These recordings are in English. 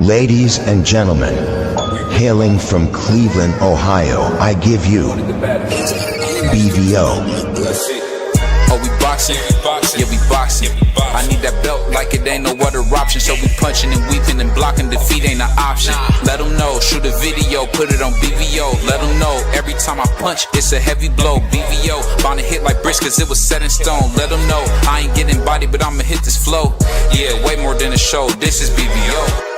Ladies and gentlemen, hailing from Cleveland, Ohio, I give you BVO. Oh, we boxing? Yeah, we boxing. I need that belt like it ain't no other option. So we punching and weaving and blocking. Defeat ain't an option. Let them know, shoot a video, put it on BVO. Let them know, every time I punch, it's a heavy blow. BVO, bound to hit like bricks cause it was set in stone. Let them know, I ain't getting body, but I'ma hit this flow. Yeah, way more than a show, this is BVO.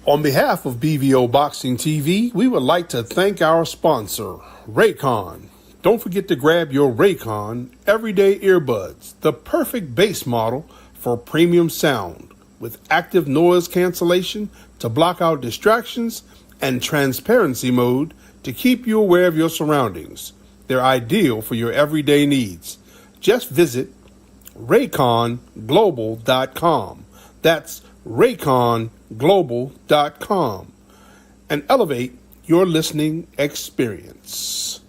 On behalf of BVO Boxing TV, we would like to thank our sponsor, Raycon. Don't forget to grab your Raycon Everyday Earbuds, the perfect bass model for premium sound, with active noise cancellation to block out distractions and transparency mode to keep you aware of your surroundings. They're ideal for your everyday needs. Just visit rayconglobal.com. That's rayconglobal.com and elevate your listening experience.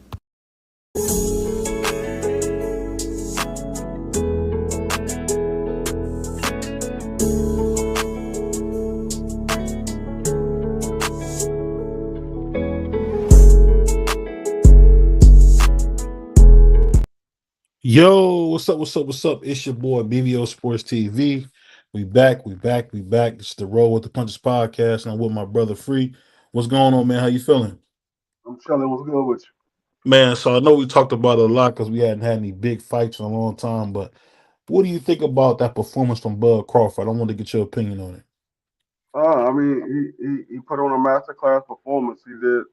Yo, what's up? It's your boy BVO Sports TV. We back. It's the Roll with the Punches podcast, and I'm with my brother Free. What's going on, man? How you feeling? I'm chilling. What's good with you? Man, so I know we talked about it a lot because we hadn't had any big fights in a long time, but what do you think about that performance from Bud Crawford? I want to get your opinion on it. I mean, he put on a masterclass performance. He did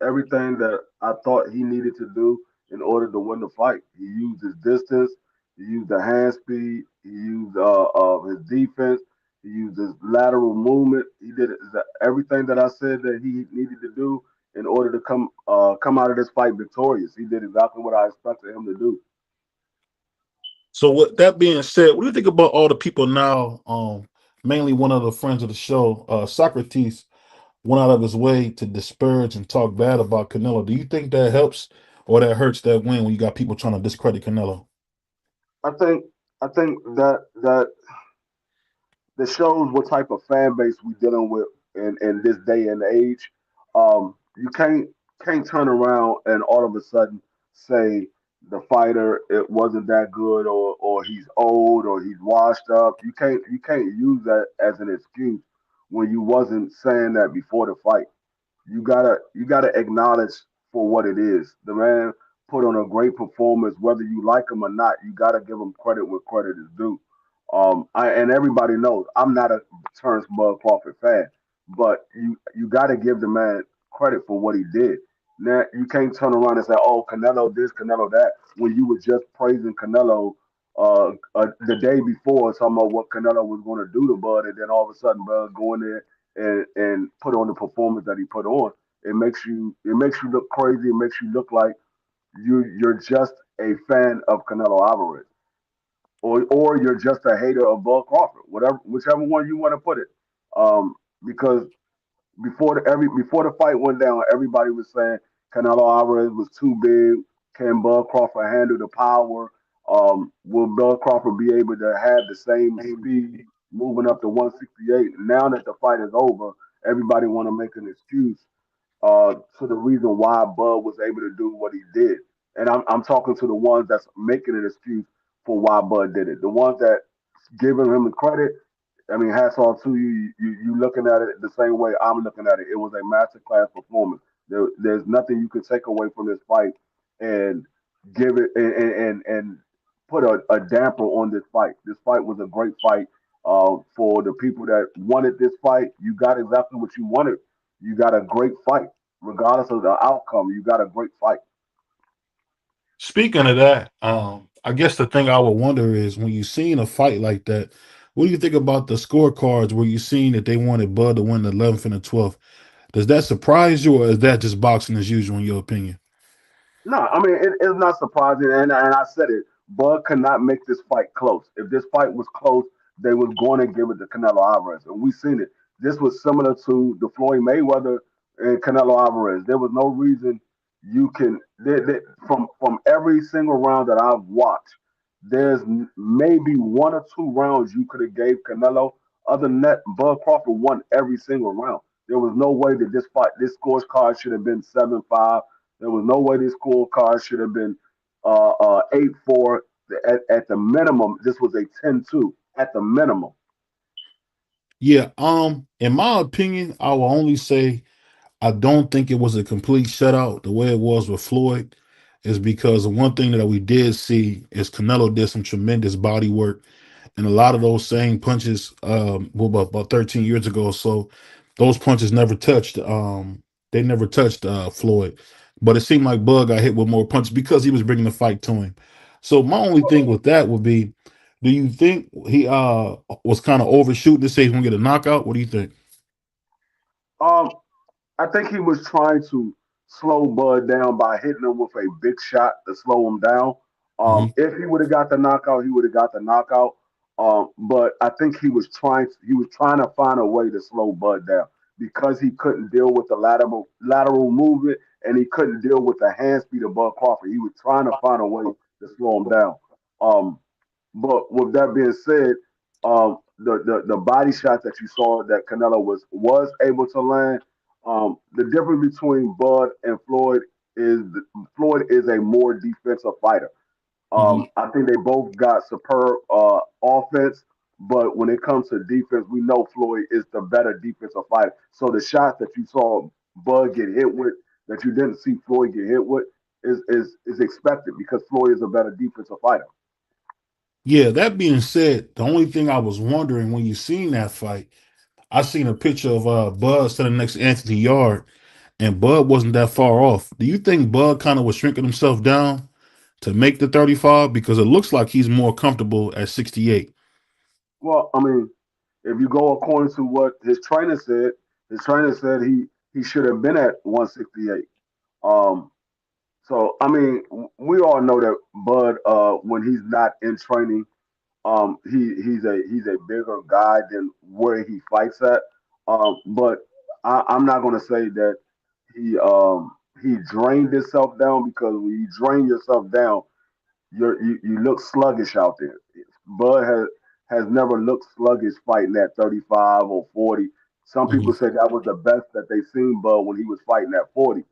everything that I thought he needed to do in order to win the fight. He used his distance. He used the hand speed. He used his defense. He used his lateral movement. He did everything that I said that he needed to do in order to come out of this fight victorious. He did exactly what I expected him to do. So with that being said, what do you think about all the people now, mainly one of the friends of the show, Socrates, went out of his way to disparage and talk bad about Canelo? Do you think that helps or that hurts that win when you got people trying to discredit Canelo? I think I think that shows what type of fan base we dealing with in this day and age. You can't turn around and all of a sudden say the fighter it wasn't that good or he's old or he's washed up. You can't use that as an excuse when you wasn't saying that before the fight. You gotta acknowledge for what it is. The man put on a great performance, whether you like him or not. You gotta give him credit where credit is due. And everybody knows I'm not a Terrence Bud Crawford fan, but you gotta give the man credit for what he did. Now you can't turn around and say, "Oh, Canelo this, Canelo that," when you were just praising Canelo the day before, talking about what Canelo was going to do to Bud, and then all of a sudden Bud go in there and put on the performance that he put on. It makes you look crazy. It makes you look like you're just a fan of Canelo Alvarez, or you're just a hater of Bud Crawford. Whatever, whichever one you want to put it. Because before the fight went down, everybody was saying Canelo Alvarez was too big. Can Bud Crawford handle the power? Will Bud Crawford be able to have the same speed moving up to 168? Now that the fight is over, everybody want to make an excuse to the reason why Bud was able to do what he did. And I'm talking to the ones that's making an excuse for why Bud did it. The ones that giving him the credit, I mean, hats off to you. You looking at it the same way I'm looking at it. It was a masterclass performance. There's nothing you can take away from this fight and give it and put a damper on this fight. This fight was a great fight. For the people that wanted this fight, you got exactly what you wanted. You got a great fight, regardless of the outcome. You got a great fight. Speaking of that, I guess the thing I would wonder is when you seen a fight like that, what do you think about the scorecards where you seen that they wanted Bud to win the 11th and the 12th? Does that surprise you, or is that just boxing as usual in your opinion? No, I mean it's not surprising, and I said it. Bud could not make this fight close. If this fight was close, they was going to give it to Canelo Alvarez, and we seen it. This was similar to the Floyd Mayweather and Canelo Alvarez. There was no reason you can from every single round that I've watched. there's maybe one or two rounds you could have gave Canelo. Other than that, Bud Crawford won every single round. There was no way that this scorecard should have been 7-5. There was no way this scorecard should have been 8-4. At the minimum, this was a 10-2 at the minimum. Yeah, in my opinion, I will only say I don't think it was a complete shutout the way it was with Floyd, is because the one thing that we did see is Canelo did some tremendous body work, and a lot of those same punches, about 13 years ago or so, those punches never touched. They never touched Floyd, but it seemed like Bud got hit with more punches because he was bringing the fight to him. So my only thing with that would be, do you think he was kind of overshooting to say he's gonna get a knockout? What do you think? Um, I think he was trying to slow Bud down by hitting him with a big shot to slow him down. Hmm. If he would have got the knockout, he would have got the knockout. But I think he was trying to find a way to slow Bud down because he couldn't deal with the lateral movement and he couldn't deal with the hand speed of Bud Crawford. He was trying to find a way to slow him down. Um, but with that being said, the body shot that you saw that Canelo was able to land. The difference between Bud and Floyd is Floyd is a more defensive fighter. Hmm. I think they both got superb offense, but when it comes to defense, we know Floyd is the better defensive fighter. So the shots that you saw Bud get hit with, that you didn't see Floyd get hit with, is expected because Floyd is a better defensive fighter. Yeah, that being said, the only thing I was wondering when you seen that fight, I seen a picture of Bud standing next to Anthony Yard, and Bud wasn't that far off. Do you think Bud kind of was shrinking himself down to make the 35? Because it looks like he's more comfortable at 68. Well, I mean, if you go according to what his trainer said he should have been at 168. Um, so I mean, we all know that Bud, when he's not in training, he's a bigger guy than where he fights at. But I'm not going to say that he drained himself down because when you drain yourself down, you look sluggish out there. Bud has never looked sluggish fighting at 35 or 40. Some people Hmm. say that was the best that they seen Bud when he was fighting at 40.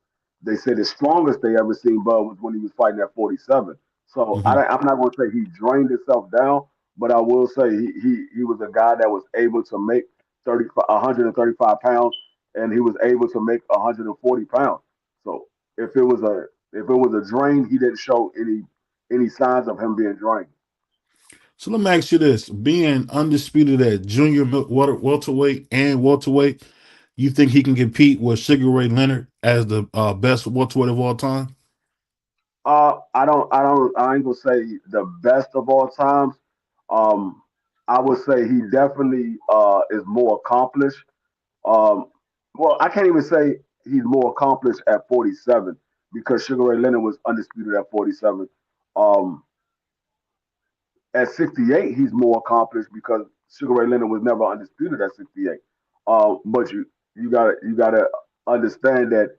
They said the strongest they ever seen Bud was when he was fighting at 47. So Hmm. I'm not going to say he drained himself down, but I will say he was a guy that was able to make 135 pounds, and he was able to make 140 pounds. So if it was a if it was a drain, he didn't show any signs of him being drained. So let me ask you this: being undisputed at junior welterweight and welterweight, you think he can compete with Sugar Ray Leonard as the best welterweight of all time? I ain't gonna say the best of all times. Um, I would say he definitely is more accomplished. Um, well, I can't even say he's more accomplished at 47 because Sugar Ray Leonard was undisputed at 47. Um, at 68, he's more accomplished because Sugar Ray Leonard was never undisputed at 68. But you gotta understand that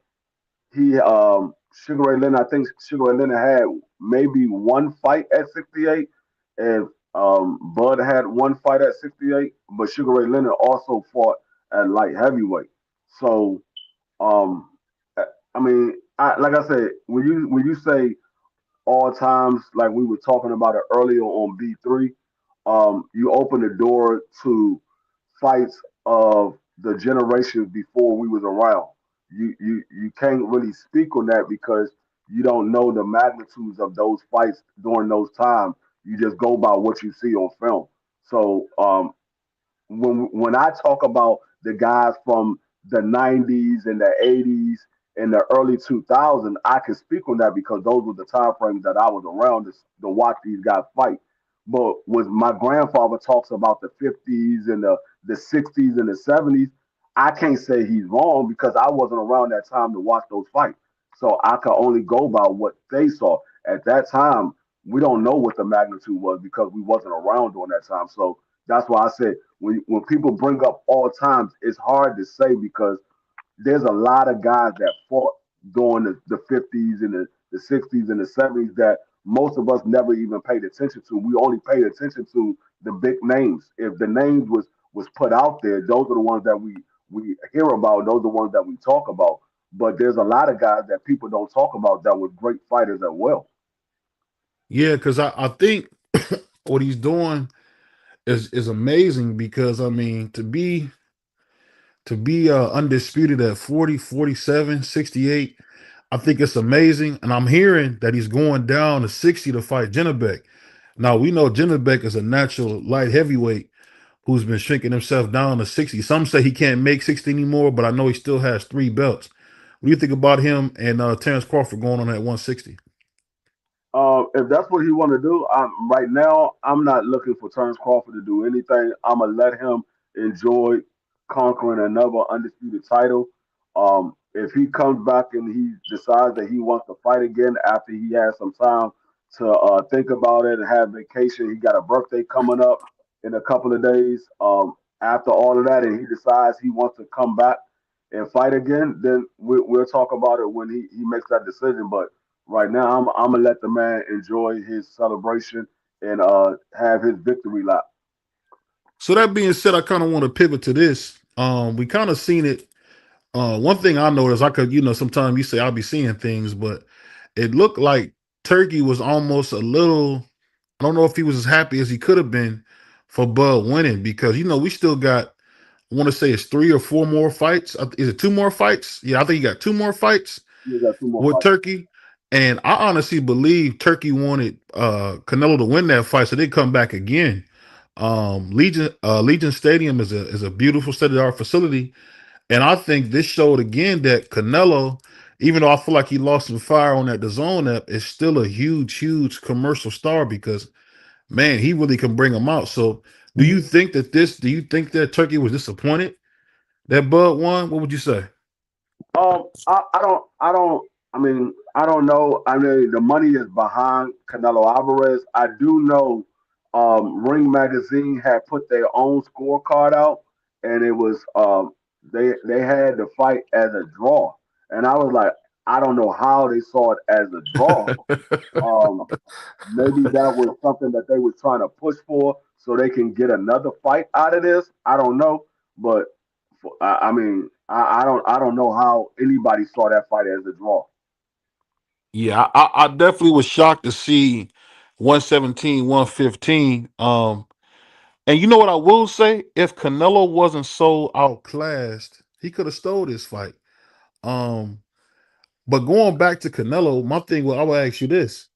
Sugar Ray Leonard, I think Sugar Ray Leonard had maybe one fight at 68, and Bud had one fight at 68, but Sugar Ray Leonard also fought at light heavyweight. So um, I mean, like I said, when you say all times, like we were talking about it earlier on B3, you open the door to fights of the generations before we was around. You can't really speak on that because you don't know the magnitudes of those fights during those times. You just go by what you see on film. So when I talk about the guys from the 90s and the 80s and the early 2000s, I can speak on that because those were the time frames that I was around to watch these guys fight. But when my grandfather talks about the 50s and the 60s and the 70s, I can't say he's wrong because I wasn't around that time to watch those fights. So I can only go by what they saw. At that time, we don't know what the magnitude was because we wasn't around during that time. So that's why I said when people bring up all times, it's hard to say because there's a lot of guys that fought during the 50s and the 60s and the 70s that most of us never even paid attention to. We only paid attention to the big names. If the names was put out there, those are the ones that we hear about. Those are the ones that we talk about. But there's a lot of guys that people don't talk about that were great fighters as well. Yeah, because I think what he's doing is amazing because I mean to be undisputed at 40, 47, 68. I think it's amazing. And I'm hearing that he's going down to 60 to fight Jennebeck. Now we know Jennebeck is a natural light heavyweight who's been shrinking himself down to 60. Some say he can't make 60 anymore, but I know he still has 3 belts. What do you think about him and Terrence Crawford going on at 160? If that's what he want to do, right now I'm not looking for Terrence Crawford to do anything. I'm gonna let him enjoy conquering another undisputed title. If he comes back and he decides that he wants to fight again after he has some time to think about it and have vacation, he got a birthday coming up in a couple of days. After all of that, and he decides he wants to come back and fight again, then we'll talk about it when he makes that decision. But right now, I'm gonna let the man enjoy his celebration and have his victory lap. So that being said, I kind of want to pivot to this. We kind of seen it. One thing I noticed, I could, sometimes you say I'll be seeing things, but it looked like Turkey was almost a little. I don't know if he was as happy as he could have been for Bud winning because we still got. I want to say it's 3 or 4 more fights. Is it 2 more fights? Yeah, I think he got 2 more fights He got two more with fights. Turkey. And I honestly believe Turkey wanted Canelo to win that fight, so they come back again. Legion Stadium is a beautiful state of the art facility, and I think this showed again that Canelo, even though I feel like he lost some fire on that DAZN app, is still a huge, huge commercial star because man, he really can bring them out. So, do you think that Do you think that Turkey was disappointed that Bud won? What would you say? I mean, I don't know. I mean, the money is behind Canelo Alvarez. I do know. Ring Magazine had put their own scorecard out, and it was they had the fight as a draw, and I was like, I don't know how they saw it as a draw. Um, Maybe that was something that they were trying to push for so they can get another fight out of this. I don't know, but I mean, I don't know how anybody saw that fight as a draw. Yeah, I definitely was shocked to see 117, 115. And you know what I will say? If Canelo wasn't so outclassed, he could have stole this fight. Um, but going back to Canelo, my thing, well, I will ask you this.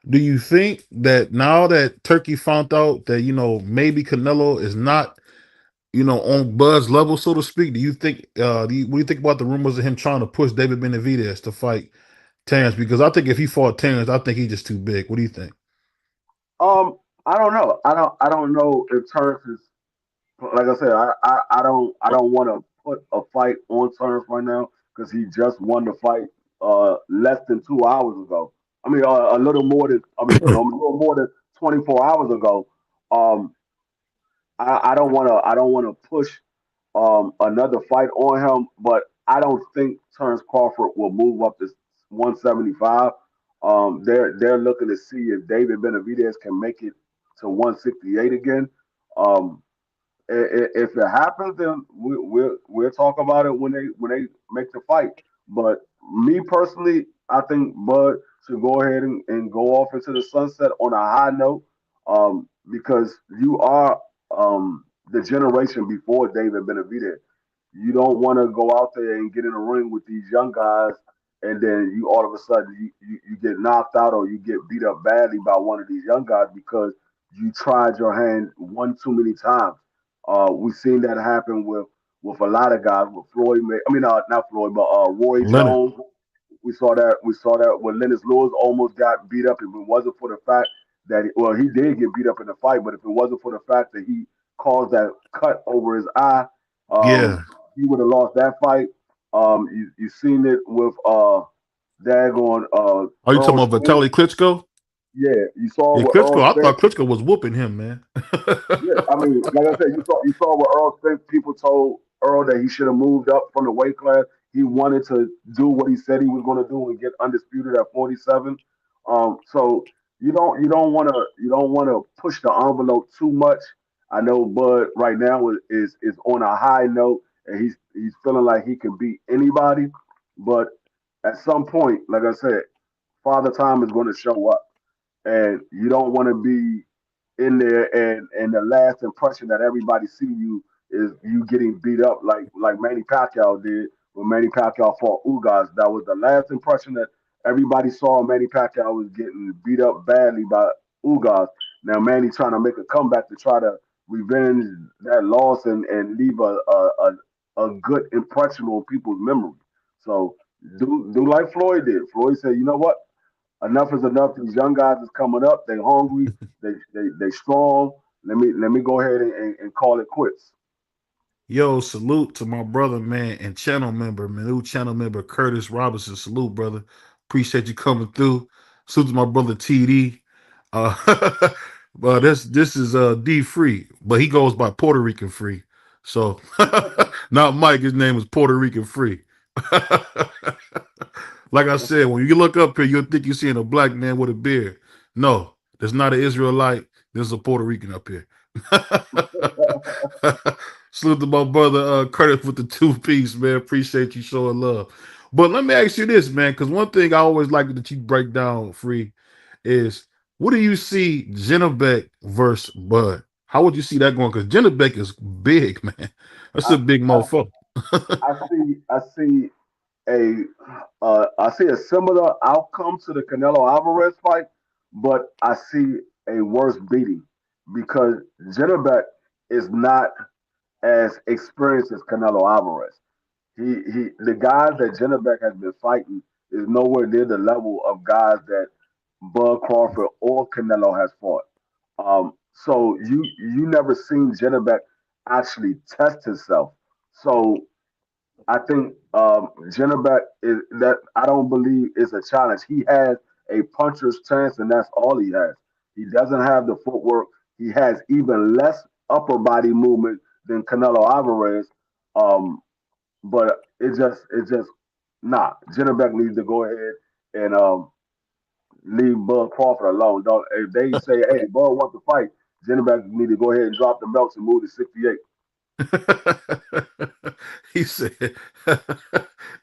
Do you think that now that Turkey found out that, maybe Canelo is not, on Bud's level, so to speak, do you think, what do you think about the rumors of him trying to push David Benavidez to fight Terrence? Because I think if he fought Terrence, I think he's just too big. What do you think? I don't know. I don't know if Terrence is like I said. I don't want to put a fight on Terrence right now because he just won the fight less than 2 hours ago. I mean, a little more than a little more than 24 hours ago. Um, I don't want to push another fight on him, but I don't think Terrence Crawford will move up to 175. They're looking to see if David Benavidez can make it to 168 again. Um, if it happens, then we'll talk about it when they make the fight. But me personally, I think Bud should go ahead and go off into the sunset on a high note, because you are the generation before David Benavidez. You don't want to go out there and get in a ring with these young guys, and then you all of a sudden you get knocked out or you get beat up badly by one of these young guys because you tried your hand one too many times. We've seen that happen with a lot of guys. With not Floyd, but Roy Leonard. Jones. We saw that when Lennox Lewis almost got beat up. If it wasn't for the fact that he did get beat up in the fight, but if it wasn't for the fact that he caused that cut over his eye, um, Yeah. he would have lost that fight. You seen it with daggone Are you talking Earl about Spence. Vitaly Klitschko? Yeah, you saw Yeah, with Klitschko. Earl I Spence. thought Klitschko was whooping him, man. Yeah, I mean, like I said, you saw what Earl Spence. People told Earl that he should have moved up from the weight class. He wanted to do what he said he was going to do and get undisputed at 47. So you don't want to push the envelope too much. I know Bud right now is on a high note, and he's feeling like he can beat anybody. But at some point, like I said, Father Time is going to show up, and you don't want to be in there, and the last impression that everybody see you is you getting beat up like Manny Pacquiao did when Manny Pacquiao fought Ugas. That was the last impression that everybody saw. Manny Pacquiao was getting beat up badly by Ugas. Now Manny trying to make a comeback to try to revenge that loss and leave a good impression on people's memory. So do like Floyd did. Floyd said, you know what? Enough is enough. These young guys is coming up. They hungry. They strong. Let me go ahead and call it quits. Yo, salute to my brother, man, and channel member, man, new channel member Curtis Robinson. Salute, brother. Appreciate you coming through. Salute to my brother TD. Uh, but this is D Free, but he goes by Puerto Rican Free. So not Mike. His name is Puerto Rican Free. Like I said, when you look up here, you'll think you're seeing a black man with a beard. No, there's not an Israelite. There's a Puerto Rican up here. Salute to my brother Curtis with the 2-piece, man. Appreciate you showing love. But let me ask you this, man, because one thing I always like that you break down, Free, is what do you see Jenna Beck versus Bud? How would you see that going? Because Jenna Beck is big, man. That's I, a big I, motherfucker. I see a similar outcome to the Canelo Alvarez fight, but I see a worse beating because Jennebeck is not as experienced as Canelo Alvarez. The guys that Jennebeck has been fighting is nowhere near the level of guys that Bud Crawford or Canelo has fought. So you never seen Jennebeck actually test himself. So I think Jennebeck is that I don't believe is a challenge. He has a puncher's chance, and that's all he has. He doesn't have the footwork. He has even less upper body movement than Canelo Alvarez. Um, but it just nah. Jennebeck needs to go ahead and leave Bud Crawford alone. Don't if they say, hey, Bud wants to fight, Jennebeck need to go ahead and drop the belts and move to 68. He said,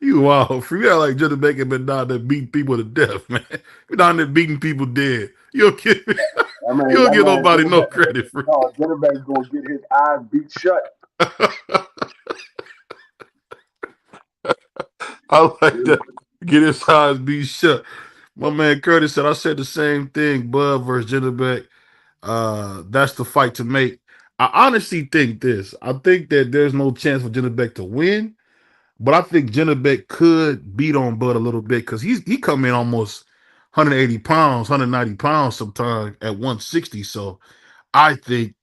"You wow, Free. You like Jenna Bacon been down there beating people to death, man. You down there beating people dead. You don't give me, you don't That give man, nobody no Jennebeck, credit for no, Jennebeck's gonna get his eyes beat shut. I like that. Get his eyes beat shut. My man Curtis said, I said the same thing, Bud versus Jenna Beck. That's the fight to make. I honestly think this. I think that there's no chance for Jenna Beck to win. But I think Jenna Beck could beat on Bud a little bit because he come in almost 180 pounds, 190 pounds sometimes at 160. So I think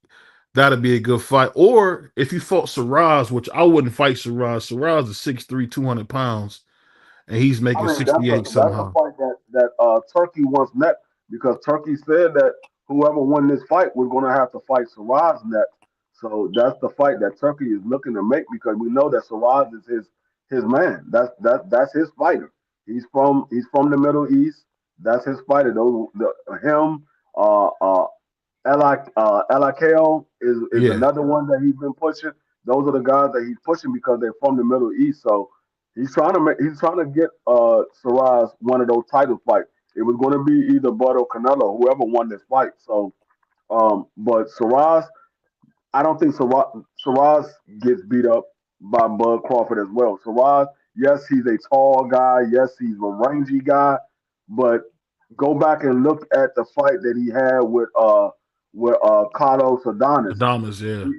that'd be a good fight. Or if you fought Saraz, which I wouldn't fight Saraz. Saraz is 6'3", 200 pounds, and he's I making mean, that's 68 a somehow. fight that Turkey wants next because Turkey said that whoever won this fight was going to have to fight Saraz next. So that's the fight that Turkey is looking to make because we know that Saraz is his man. That's his fighter. He's from the Middle East. That's his fighter. Him, uh, uh, LIKO is Yeah. another one that he's been pushing. Those are the guys that he's pushing because they're from the Middle East. So he's trying to get Saraz one of those title fights. It was going to be either Bud or Canelo, whoever won this fight. So, but Saraz, I don't think Saraz gets beat up by Bud Crawford as well. Saraz, yes, he's a tall guy. Yes, he's a rangy guy. But go back and look at the fight that he had with Carlos Adonis. Adamas, yeah.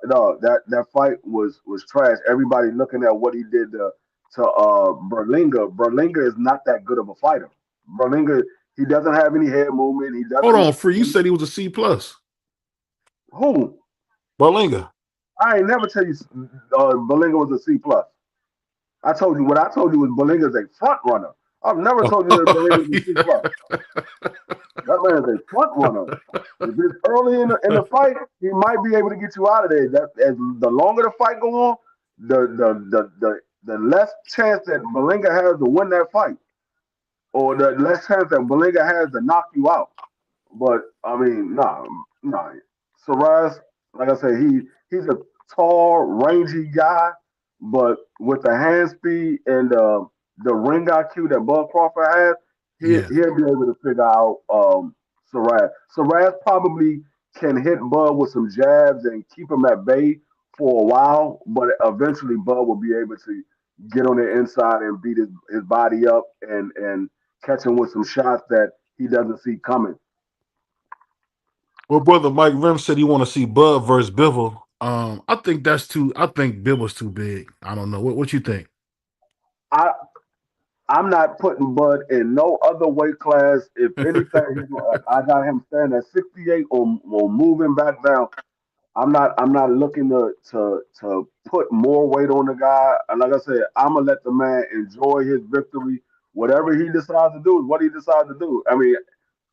No, that fight was trash. Everybody looking at what he did to Berlinga. Berlinga is not that good of a fighter. Berlinga, he doesn't have any head movement. He Hold doesn't. on, Free. You said he was a C plus. Who? Berlinga. I ain't never tell you Berlinga was a C plus. I told you what I told you was Berlinga's a front runner. I've never told you that Berlinga's a C plus. That man is a front runner. If it's early in the fight, he might be able to get you out of there. That as the longer the fight go on, the less chance that Malinga has to win that fight. or the less chance that Malinga has to knock you out. But I mean, nah. Saraz, like I said, he's a tall, rangy guy, but with the hand speed and the ring IQ that Bud Crawford has, Yeah. he'll be able to figure out Saraz. Saraz probably can hit Bud with some jabs and keep him at bay for a while, but eventually Bud will be able to get on the inside and beat his body up and catch him with some shots that he doesn't see coming. Well, brother Mike Rim said he want to see Bud versus Bivol. I think that's too. I think Bivol's too big. I don't know. What you think? I I'm not putting Bud in no other weight class. If anything, I got him standing at 68 or moving back down. I'm not looking to put more weight on the guy. And like I said, I'm gonna let the man enjoy his victory. Whatever he decides to do is what he decides to do. I mean,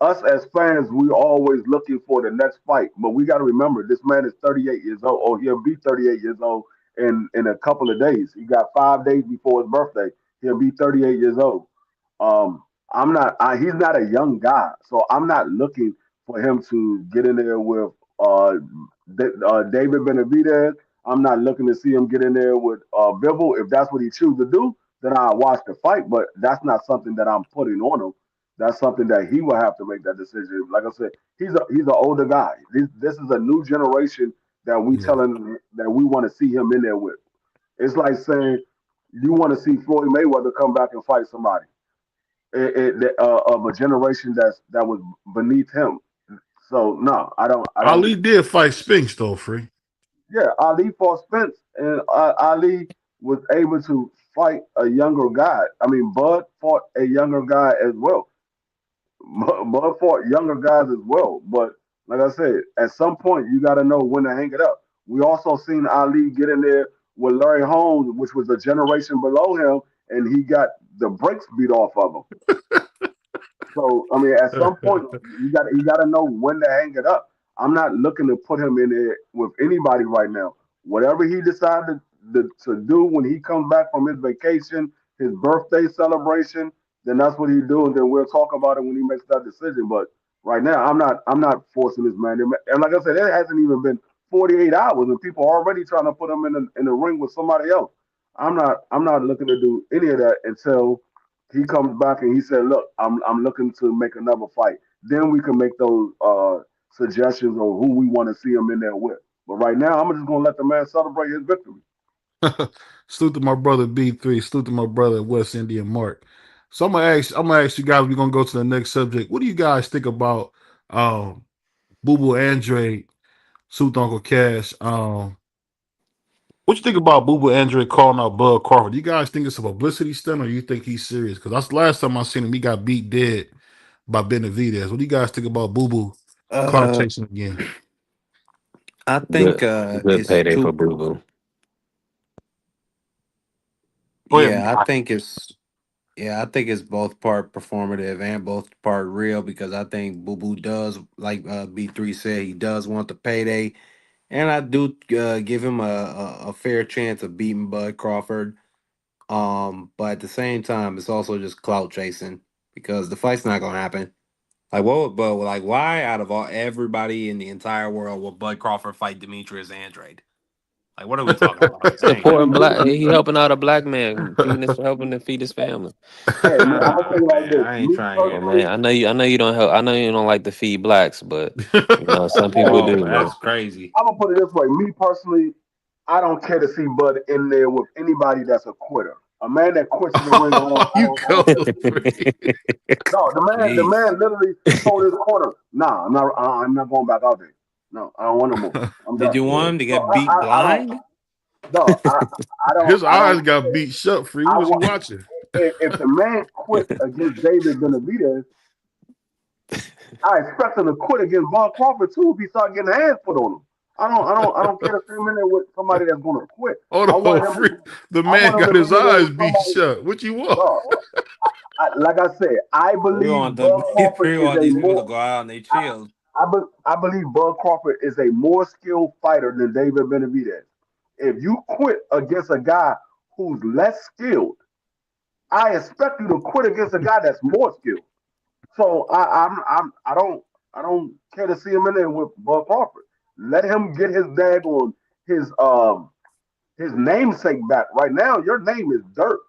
us as fans, we always looking for the next fight, but we got to remember this man is 38 years old, or he'll be 38 years old in a couple of days. He got 5 days before his birthday. He'll be 38 years old. I'm not. He's not a young guy, so I'm not looking for him to get in there with uh, David Benavidez. I'm not looking to see him get in there with Bivol. If that's what he chooses to do, then I'll watch the fight. But that's not something that I'm putting on him. That's something that he will have to make that decision. Like I said, he's an older guy. This is a new generation that we Yeah. telling that we want to see him in there with. It's like saying you want to see Floyd Mayweather come back and fight somebody of a generation that was beneath him. So no, I don't. I don't. Ali did fight Spinks though, free. Yeah, Ali fought Spence, and Ali was able to fight a younger guy. I mean, Bud fought a younger guy as well. Bud fought younger guys as well. But like I said, at some point you got to know when to hang it up. We also seen Ali get in there with Larry Holmes, which was a generation below him, and he got the brakes beat off of him. So I mean, at some point you got to know when to hang it up. I'm not looking to put him in there with anybody right now. Whatever he decided to do when he comes back from his vacation, his birthday celebration, then that's what he do, and then we'll talk about it when he makes that decision. But right now, I'm not forcing this man. And like I said, it hasn't even been 48 hours, and people are already trying to put him in the ring with somebody else. I'm not looking to do any of that until he comes back and he said, "Look, I'm looking to make another fight." Then we can make those suggestions on who we want to see him in there with. But right now, I'm just gonna let the man celebrate his victory. Salute to my brother B3. Salute to my brother West Indian Mark. So I'm gonna ask you guys. We're gonna go to the next subject. What do you guys think about Boo Boo Andre, Salute to Uncle Cash? What you think about Boo Boo Andre calling out Bud Crawford? Do you guys think it's a publicity stunt, or you think he's serious? Because that's the last time I seen him. He got beat dead by Benavidez. What do you guys think about Boo Boo clout Uh, chasing again? I think Good, good it's payday for two. Boo Boo. Go ahead, Yeah, man. I think it's both part performative and both part real because I think Boo Boo does, like B3 said, he does want the payday, and I do give him a fair chance of beating Bud Crawford. But at the same time, it's also just clout chasing because the fight's not gonna happen. Like what would Bud like? Why out of all everybody in the entire world will Bud Crawford fight Demetrius Andrade? Like what are we talking about? This ain't Hey, Supporting happening. black, he helping out a black man, helping to feed his family. hey, man, I'm gonna tell you like Man, this. I ain't Me trying to Yeah, hear personally, man. that. I know you don't help. I know you don't like to feed blacks, but some people hey, do, Whoa, man. that's crazy. I'm gonna put it this way. Me personally, I don't care to see Bud in there with anybody that's a quitter. A man that quits in the ring, You I don't care go to see him. free. No, the Jeez. man literally told his corner, "Nah, I'm not going back out there. No, I don't want no more. I'm Did done." you Yeah. want him to So get beat I don't. blind? No, His I eyes don't got care. beat shut. Free. What I was he want watching? if the man quit against David Benavidez, I expect him to quit against Bob Crawford too if he start getting hands put on him. I don't care to see him in there with somebody that's gonna quit. Hold I on, want him free. to The I man want him got to be his in there eyes with beat somebody. shut. What you want? No, like I said, I We believe want Bud the Crawford we is want a these people to more go out and they I, chill. I believe Bud Crawford is a more skilled fighter than David Benavidez. If you quit against a guy who's less skilled, I expect you to quit against a guy that's more skilled. So I don't care to see him in there with Bud Crawford. Let him get his dag on his namesake back. Right now, your name is dirt.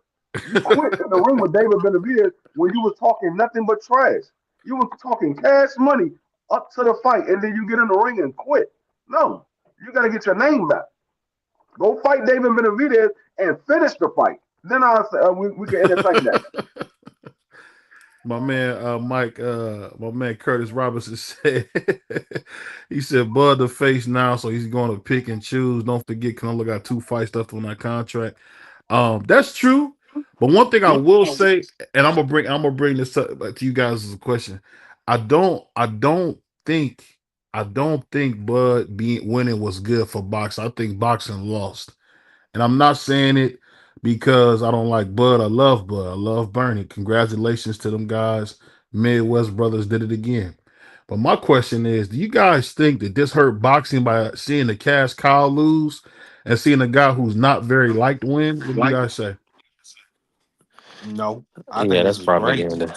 You quit in the ring with David Benavidez when you was talking nothing but trash. You were talking cash money up to the fight, and then you get in the ring and quit. No, you got to get your name back. Go fight David Benavidez and finish the fight. Then I'll say we can entertain that. My man, Mike, my man Curtis Robinson said, he said, Bud the face now, so he's going to pick and choose. Don't forget, Canelo got 2 fights left on that contract. That's true. But one thing I will say, and I'm gonna bring this up to you guys as a question. I don't, I don't think, I don't think Bud being winning was good for boxing. I think boxing lost. And I'm not saying it because I don't like Bud. I love Bud. I love Bernie. Congratulations to them guys. Midwest Brothers did it again. But my question is, do you guys think that this hurt boxing by seeing the cash cow lose and seeing a guy who's not very liked win? What do you guys say? No, I Yeah, think this that's is great. propaganda.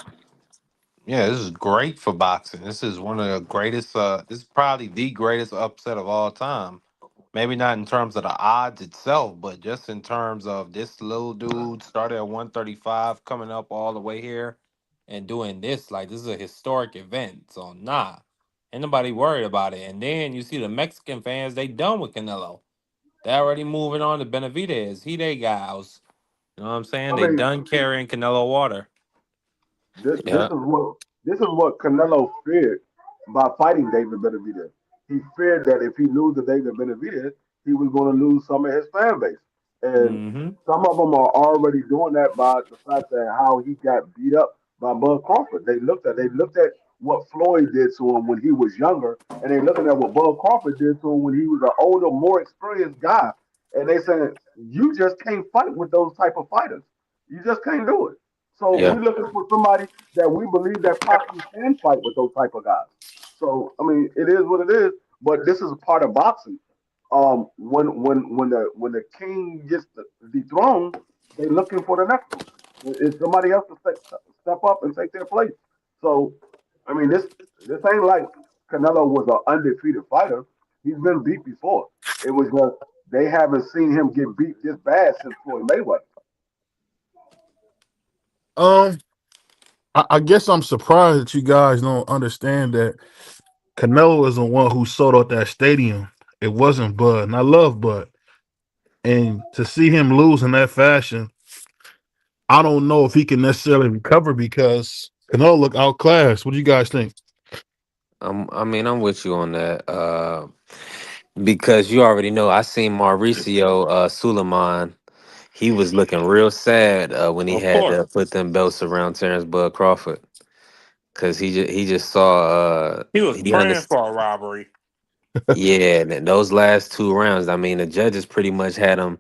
Yeah, this is great for boxing. This is one of the greatest. This is probably the greatest upset of all time. Maybe not in terms of the odds itself, but just in terms of this little dude started at 135, coming up all the way here, and doing this. Like this is a historic event. So nah, ain't nobody worried about it. And then you see the Mexican fans, they done with Canelo. They already moving on to Benavidez. He they guys. You know what I'm saying? I They mean, done carrying Canelo water. Yeah. this is what Canelo feared by fighting David Benavidez. He feared that if he loses to David Benavidez, he was going to lose some of his fan base, and Mm-hmm. some of them are already doing that by the fact that how he got beat up by Bud Crawford. They looked at what Floyd did to him when he was younger, and they looking at what Bud Crawford did to him when he was an older, more experienced guy, and they saying you just can't fight with those type of fighters. You just can't do it. So Yeah. we're looking for somebody that we believe that possibly can fight with those type of guys. So I mean, it is what it is. But this is a part of boxing. When the king gets dethroned, they looking for the next one. It's somebody else to step up and take their place. So I mean, this ain't like Canelo was an undefeated fighter. He's been beat before. It was just they haven't seen him get beat this bad since Floyd Mayweather. Um, I guess I'm surprised that you guys don't understand that Canelo is the one who sold out that stadium. It wasn't Bud, and I love Bud. And to see him lose in that fashion, I don't know if he can necessarily recover because Canelo look outclassed. What do you guys think? I mean, I'm with you on that. Because you already know, I seen Mauricio Suleiman. He was looking real sad when he Of had course. to put them belts around Terrence Bud Crawford. Cause he just saw He was he praying understood. for a robbery. Yeah, and those last 2 rounds. I mean, the judges pretty much had him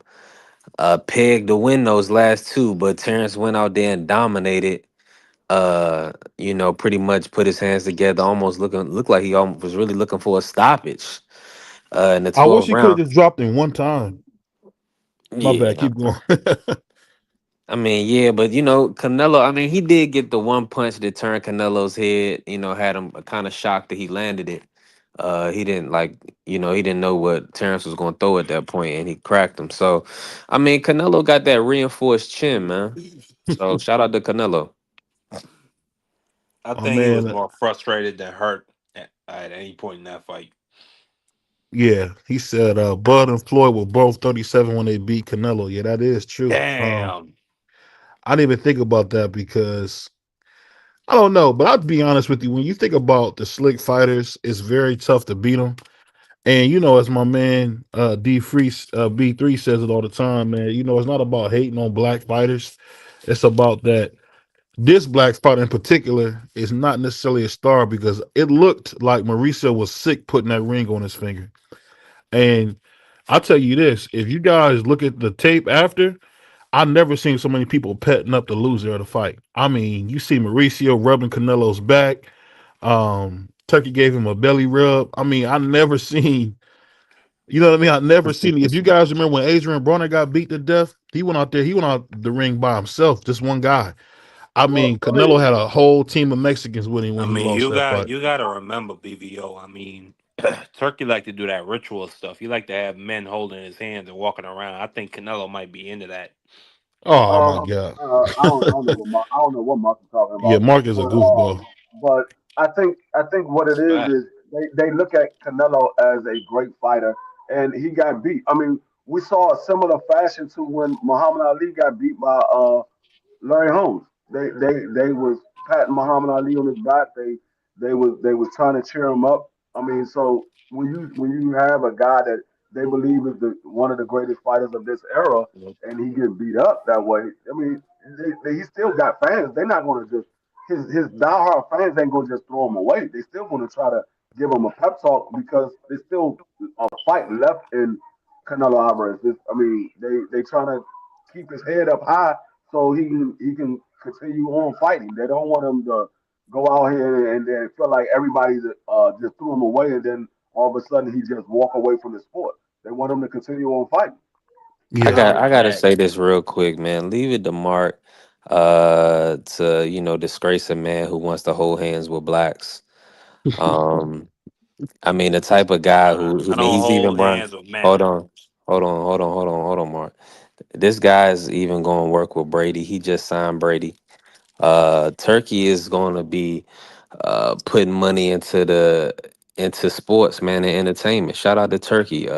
pegged to win those last two, but Terrence went out there and dominated. Pretty much put his hands together, almost looked like he almost was really looking for a stoppage. In the I wish 12th he could have round. just dropped him one time. My bad. Yeah, Keep going. I mean, yeah, but Canelo. I mean, he did get the one punch that turned Canelo's head. Had him kind of shocked that he landed it. He didn't he didn't know what Terrence was going to throw at that point, and he cracked him. So, I mean, Canelo got that reinforced chin, man. So, shout out to Canelo. I My think he was man, more frustrated than hurt at any point in that fight. yeah, he said Bud and Floyd were both 37 when they beat Canelo. Yeah, that is true. Damn. I didn't even think about that because I don't know, but I'll be honest with you. When you think about the slick fighters, it's very tough to beat them. And as my man D Free B3 says it all the time, man. It's not about hating on black fighters. It's about that this black fighter in particular is not necessarily a star because it looked like Mauricio was sick putting that ring on his finger. And I'll tell you this: if you guys look at the tape after, I've never seen so many people petting up the loser of the fight. I mean, you see Mauricio rubbing Canelo's back. Turkey gave him a belly rub. I mean, I never seen You know what I mean? I never seen it. If you guys remember when Adrian Broner got beat to death, he went out there. He went out the ring by himself, just one guy. I Well, mean, I mean, Canelo had a whole team of Mexicans with him I when he mean, lost that fight. you got to remember BVO. I mean, Turkey like to do that ritual stuff. He like to have men holding his hands and walking around. I think Canelo might be into that. Oh my um, god! I don't know what I don't know what Mark is talking Yeah, about, Mark is a but goofball. I think what it Fact. is they look at Canelo as a great fighter, and he got beat. I mean, we saw a similar fashion to when Muhammad Ali got beat by Larry Holmes. They was patting Muhammad Ali on his back. They was trying to cheer him up. I mean, so when you have a guy that they believe is the one of the greatest fighters of this era, and he gets beat up that way, I mean, he still got fans. They're not going to just his diehard fans ain't going to just throw him away. They still going to try to give him a pep talk because there's still a fight left in Canelo Alvarez. I mean, they trying to keep his head up high so he can continue on fighting. They don't want him to go out here and then feel like everybody just threw him away and then all of a sudden he just walk away from the sport. They want him to continue on fighting. Yeah, I gotta Fact. say this real quick, man. Leave it to Mark to, disgrace a man who wants to hold hands with blacks. Um I mean the type of guy who I I mean don't he's even hold run hands with hold men. on. Hold on, Mark. This guy's even going to work with Brady. He just signed Brady. Turkey is going to be putting money into sports, man, and entertainment. Shout out to Turkey.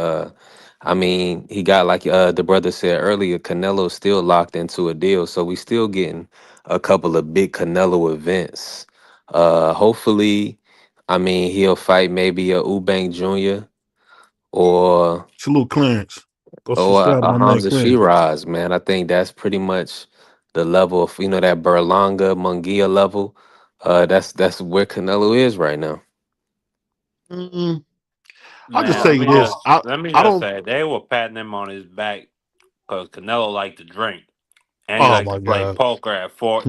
I mean, he got like the brother said earlier, Canelo's still locked into a deal, so we still getting a couple of big Canelo events. Hopefully, I mean he'll fight maybe a Eubank Jr. or salute Clarence. Go or subscribe to a my man Hamza Clarence. Shiraz, man. I think that's pretty much the level of that Berlanga Mungia level. That's where Canelo is right now. Mm, I'll just Man, tell you this. let me I just don't. say they were patting him on his back because Canelo liked to drink and he Oh liked my to play god. poker at 4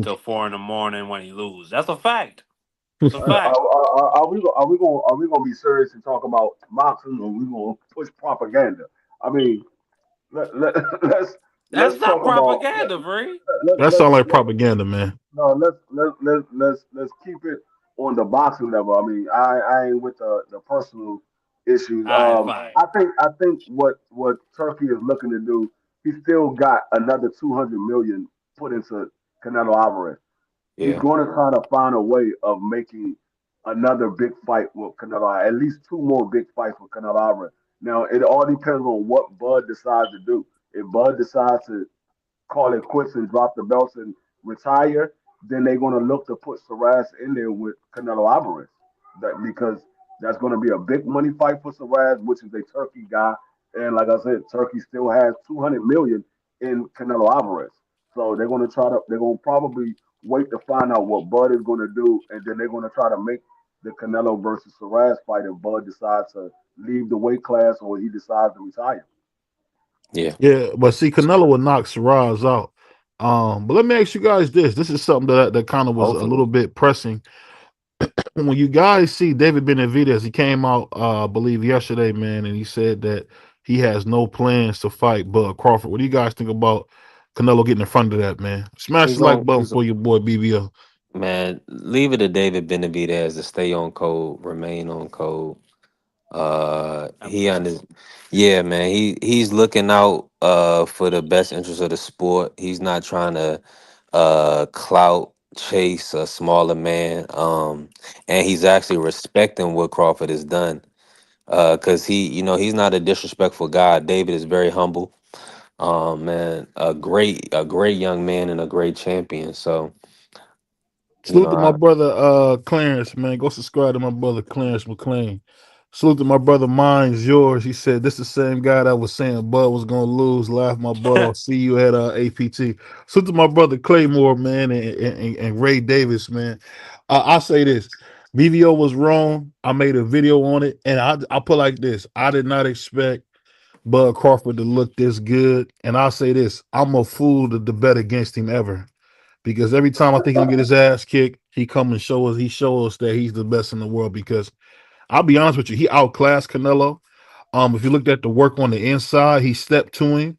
in the morning when he lose. That's a fact. It's a fact. Are we gonna be serious and talk about boxing, or we gonna push propaganda? I mean, let's That's let's not talk about propaganda, Bree. That sounds like propaganda, man. no, let's keep it on the boxing level. I mean, I ain't with the personal issues. All right, fine. I think what Turkey is looking to do, he still got another 200 million put into Canelo Alvarez. He's Yeah, going to try to find a way of making another big fight with Canelo. At least two more big fights with Canelo Alvarez. Now it all depends on what Bud decides to do. If Bud decides to call it quits and drop the belts and retire, then they're going to look to put Saras in there with Canelo Alvarez. Because that's going to be a big money fight for Saras, which is a Turkey guy, and like I said, Turkey still has 200 million in Canelo Alvarez. So they're going to probably wait to find out what Bud is going to do, and then they're going to try to make the Canelo versus Saras fight if Bud decides to leave the weight class or he decides to retire. yeah. Yeah, but see, Canelo would knock Shiraz out. But let me ask you guys this. This is something that kind of was a Hopefully, little bit pressing. When you guys see David Benavidez, he came out, I believe, yesterday, man, and he said that he has no plans to fight Bud Crawford. What do you guys think about Canelo getting in front of that, man? Smash he's the like going. button He's for your boy BBL. man. Leave it to David Benavidez to stay on code, remain on code. That He man. under, yeah, man. He's looking out for the best interest of the sport. He's not trying to clout chase a smaller man. And he's actually respecting what Crawford has done. Cause he's not a disrespectful guy. David is very humble. Man, a great young man and a great champion. So, you Salute know, to my brother Clarence, man. Go subscribe to my brother Clarence McLean. Salute to my brother Mine's Yours. He said this is the same guy that was saying Bud was gonna lose. Laugh my butt off. See you at APT. Salute to my brother Claymore, man, and Ray Davis, man. I'll say this. BVO was wrong. I made a video on it, and I put like this. I did not expect Bud Crawford to look this good. And I'll say this. I'm a fool to bet against him ever because every time I think he'll get his ass kicked, he show us that he's the best in the world. Because I'll be honest with you, he outclassed Canelo. If you looked at the work on the inside, he stepped to him.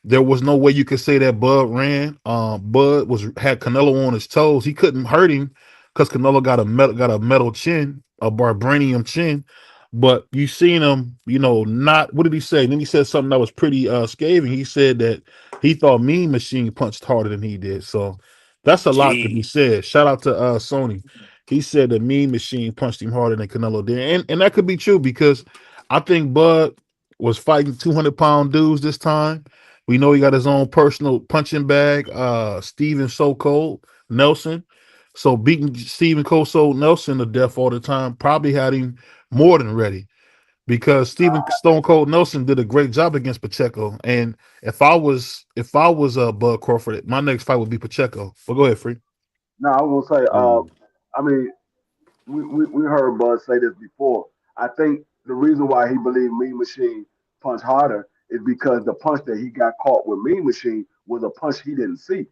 There was no way you could say that Bud ran. Bud was had Canelo on his toes. He couldn't hurt him because Canelo got a metal chin, a vibranium chin. But you seen him, not what did he say? Then he said something that was pretty scathing. He said that he thought Mean Machine punched harder than he did. So that's a lot to be Gee. said. Shout out to Sony. He said the Mean Machine punched him harder than Canelo did, and that could be true because I think Bud was fighting 200-pound dudes this time. We know he got his own personal punching bag, Steven So Cold Nelson. So beating Stephen So Nelson to death all the time probably had him more than ready because Stephen Stone Cold Nelson did a great job against Pacheco. And if I was Bud Crawford, my next fight would be Pacheco. But go ahead, Free. Now I was gonna say, Ooh. I mean, we heard Bud say this before. I think the reason why he believed Mean Machine punched harder is because the punch that he got caught with Mean Machine was a punch he didn't see.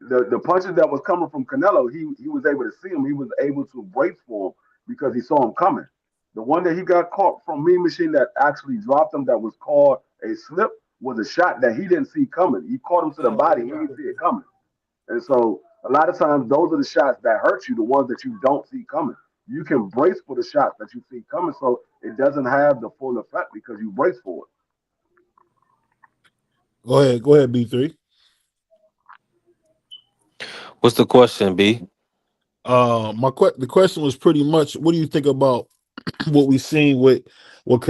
The punches that was coming from Canelo, he was able to see him. He was able to brace for him because he saw him coming. The one that he got caught from Mean Machine that actually dropped him, that was called a slip, was a shot that he didn't see coming. He caught him to the body. He didn't see it coming. And so a lot of times those are the shots that hurt you, the ones that you don't see coming. You can brace for the shots that you see coming, so it doesn't have the full effect because you brace for it. Go ahead, B3. What's the question, B? The question was pretty much, what do you think about what we seen with Bud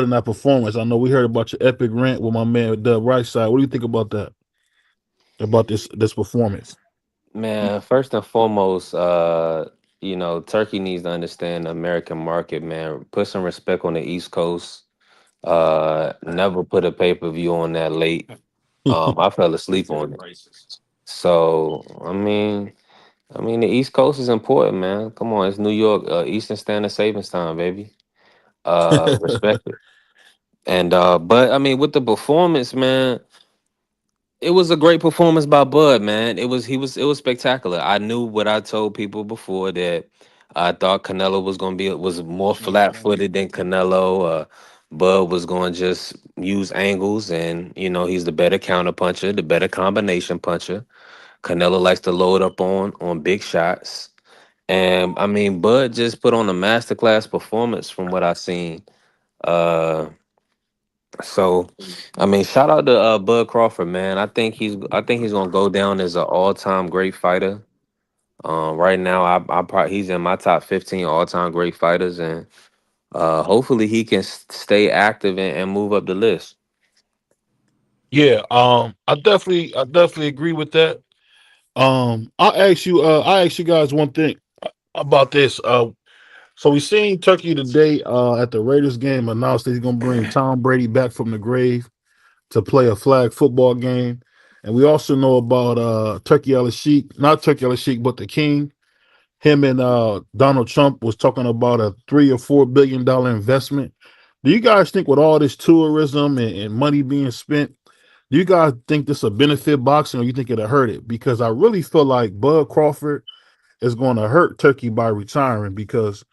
in that performance? I know we heard about your epic rant with my man Dub Right Side. What do you think about that? About this performance? Man, first and foremost, Turkey needs to understand the American market, man. Put some respect on the East Coast. Never put a pay-per-view on that late. I fell asleep on it. So, I mean, the East Coast is important, man. Come on, it's New York, Eastern Standard Savings Time, baby. Respect it. And but I mean, with the performance, man, it was a great performance by Bud, man. It was spectacular. I knew what I told people before that I thought Canelo was more flat footed than Canelo. Bud was going to just use angles, and he's the better counter puncher, the better combination puncher. Canelo likes to load up on big shots, and I mean, Bud just put on a masterclass performance from what I seen. Uh, so, I mean, shout out to Bud Crawford, man. I think he's gonna go down as an all time great fighter. Right now, he's in my top 15 all time great fighters, and hopefully he can stay active and move up the list. Yeah, I definitely agree with that. I ask you guys one thing about this. So we seen Turkey today at the Raiders game announced that he's gonna bring Tom Brady back from the grave to play a flag football game. And we also know about Turkey Alalshikh, not Turkey Alalshikh, but the King. Him and Donald Trump was talking about a $3 or $4 billion investment. Do you guys think with all this tourism and money being spent, do you guys think this will benefit boxing or you think it'll hurt it? Because I really feel like Bud Crawford is going to hurt Turkey by retiring because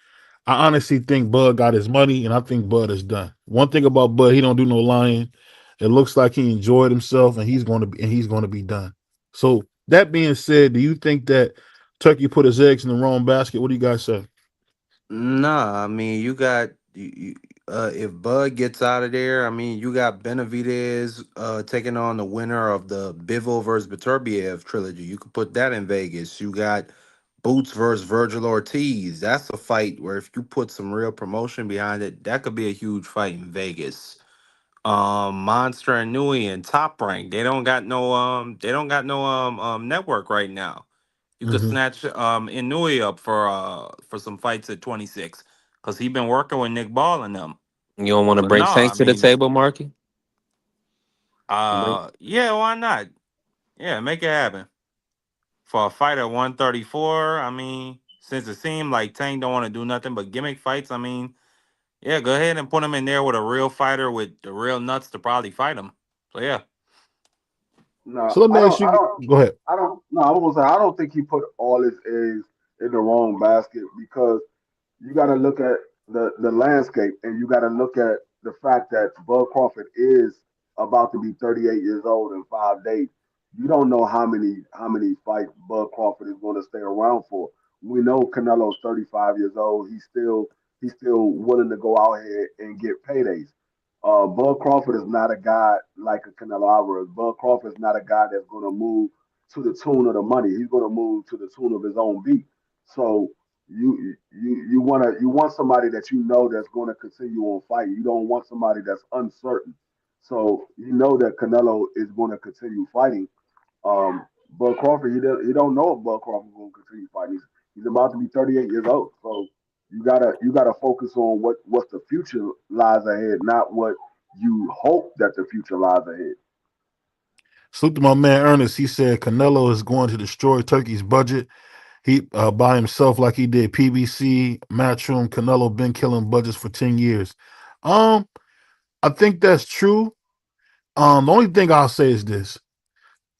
I honestly think Bud got his money, and I think Bud is done. One thing about Bud, he don't do no lying. It looks like he enjoyed himself, and he's going to be done. So that being said, do you think that Turkey put his eggs in the wrong basket? What do you guys say? Nah, I mean you got if Bud gets out of there, I mean you got Benavidez taking on the winner of the Bivol versus Beterbiev trilogy. You could put that in Vegas. You got Boots versus Virgil Ortiz. That's a fight where if you put some real promotion behind it, that could be a huge fight in Vegas. Monster and Nui and Top Rank. They don't got no network right now. You could Hmm. snatch Inui up for some fights at 26 because he been working with Nick Ball and them. You don't want to But bring no, I Saints to the mean, table, Marky? Bring, yeah, why not? Yeah, make it happen for a fight at 134. I mean, since it seemed like Tank don't want to do nothing but gimmick fights, I mean, yeah, go ahead and put him in there with a real fighter with the real nuts to probably fight him. So yeah. No, So let me ask you. Go ahead. I don't. No, I was gonna say I don't think he put all his eggs in the wrong basket because you got to look at the landscape and you got to look at the fact that Bud Crawford is about to be 38 years old in 5 days, you don't know how many fights Bud Crawford is going to stay around for. We know Canelo's 35 years old. He's still willing to go out here and get paydays. Bud Crawford is not a guy like a Canelo Alvarez. Bud Crawford is not a guy that's going to move to the tune of the money. He's going to move to the tune of his own beat. So you want somebody that you know that's going to continue on fighting. You don't want somebody that's uncertain. So you know that Canelo is going to continue fighting. Bud Crawford, he don't know if Bud Crawford is going to continue fighting. He's about to be 38 years old. So you gotta focus on what's the future lies ahead, not what you hope that the future lies ahead. Salute to my man Ernest. He said Canelo is going to destroy Turkey's budget. He by himself like he did PBC, Matchroom. Canelo been killing budgets for 10 years. Um, I think that's true. The only thing I'll say is this: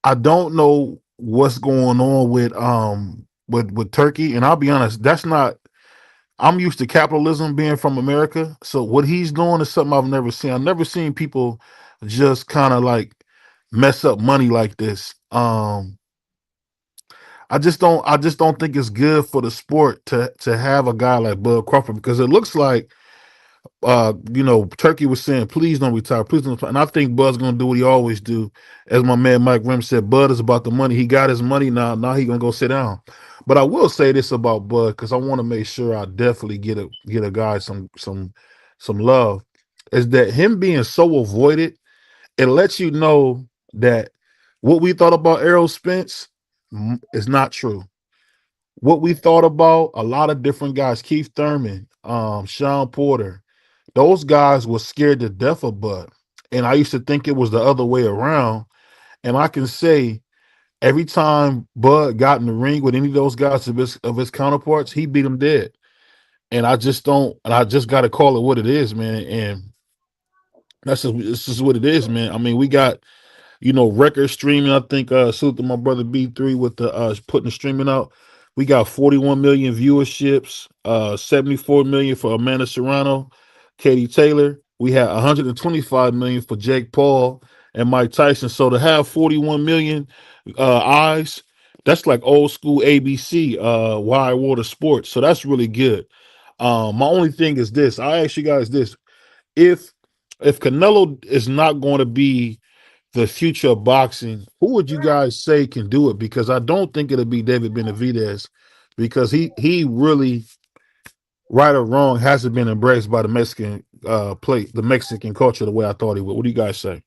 I don't know what's going on with Turkey, and I'll be honest, that's not. I'm used to capitalism being from America, so what he's doing is something I've never seen. I've never seen people just kind of like mess up money like this. I just don't think it's good for the sport to have a guy like Bud Crawford because it looks like Turkey was saying, please don't retire, please don't retire. And I think Bud's gonna do what he always do. As my man Mike Rim said, Bud is about the money. He got his money now. Now he gonna go sit down. But I will say this about Bud because I want to make sure I definitely get a guy some love. Is that him being so avoided? It lets you know that what we thought about Errol Spence is not true. What we thought about a lot of different guys, Keith Thurman, Sean Porter, those guys were scared to death of Bud. And I used to think it was the other way around. And I can say every time Bud got in the ring with any of those guys of his counterparts, he beat them dead. And I just don't, and I just got to call it what it is, man. And this is what it is, man. I mean, we got record streaming. I think salute to my brother B3 with the putting the streaming out. We got 41 million viewerships, 74 million for Amanda Serrano, Katie Taylor. We had 125 million for Jake Paul and Mike Tyson. So to have 41 million eyes, that's like old school ABC, Wide Water Sports. So that's really good. My only thing is this. I ask you guys this: if Canelo is not going to be the future of boxing, who would you guys say can do it? Because I don't think it'll be David Benavidez, because he really, right or wrong, hasn't been embraced by the Mexican the Mexican culture the way I thought he would. What do you guys say?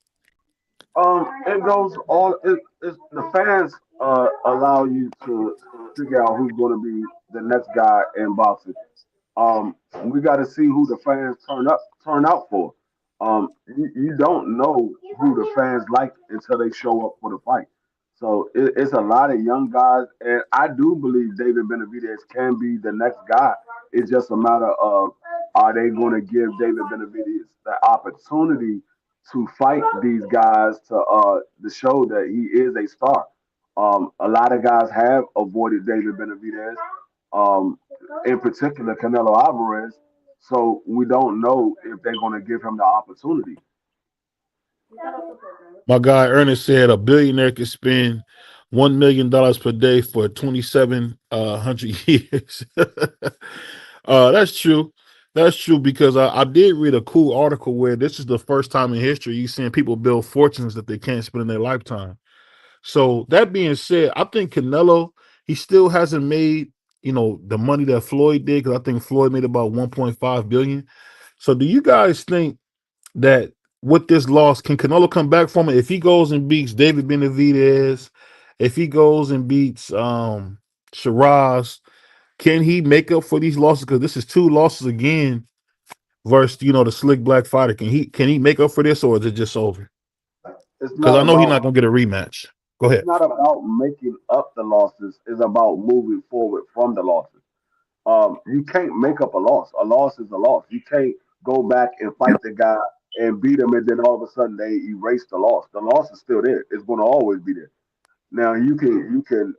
It goes all. The fans allow you to figure out who's going to be the next guy in boxing. We got to see who the fans turn out for. You don't know who the fans like until they show up for the fight. So it's a lot of young guys, and I do believe David Benavidez can be the next guy. It's just a matter of, are they going to give David Benavidez the opportunity to fight these guys to show that he is a star. A lot of guys have avoided David Benavidez. Um, in particular Canelo Alvarez. So we don't know if they're going to give him the opportunity. My guy Ernest said a billionaire could spend $1 million per day for 2,700 years. That's true. That's true because I did read a cool article where this is the first time in history you've seen people build fortunes that they can't spend in their lifetime. So that being said, I think Canelo, he still hasn't made, the money that Floyd did, because I think Floyd made about 1.5 billion. So do you guys think that with this loss, can Canelo come back from it? If he goes and beats David Benavidez, if he goes and beats Shiraz, can he make up for these losses? Because this is two losses again versus the slick black fighter. Can he make up for this, or is it just over? It's Because not I know he's about not gonna get a rematch. Go it's ahead. not about making up the losses. It's about moving forward from the losses. You can't make up a loss. A loss is a loss. You can't go back and fight the guy and beat him, and then all of a sudden they erase the loss. The loss is still there. It's going to always be there. Now you can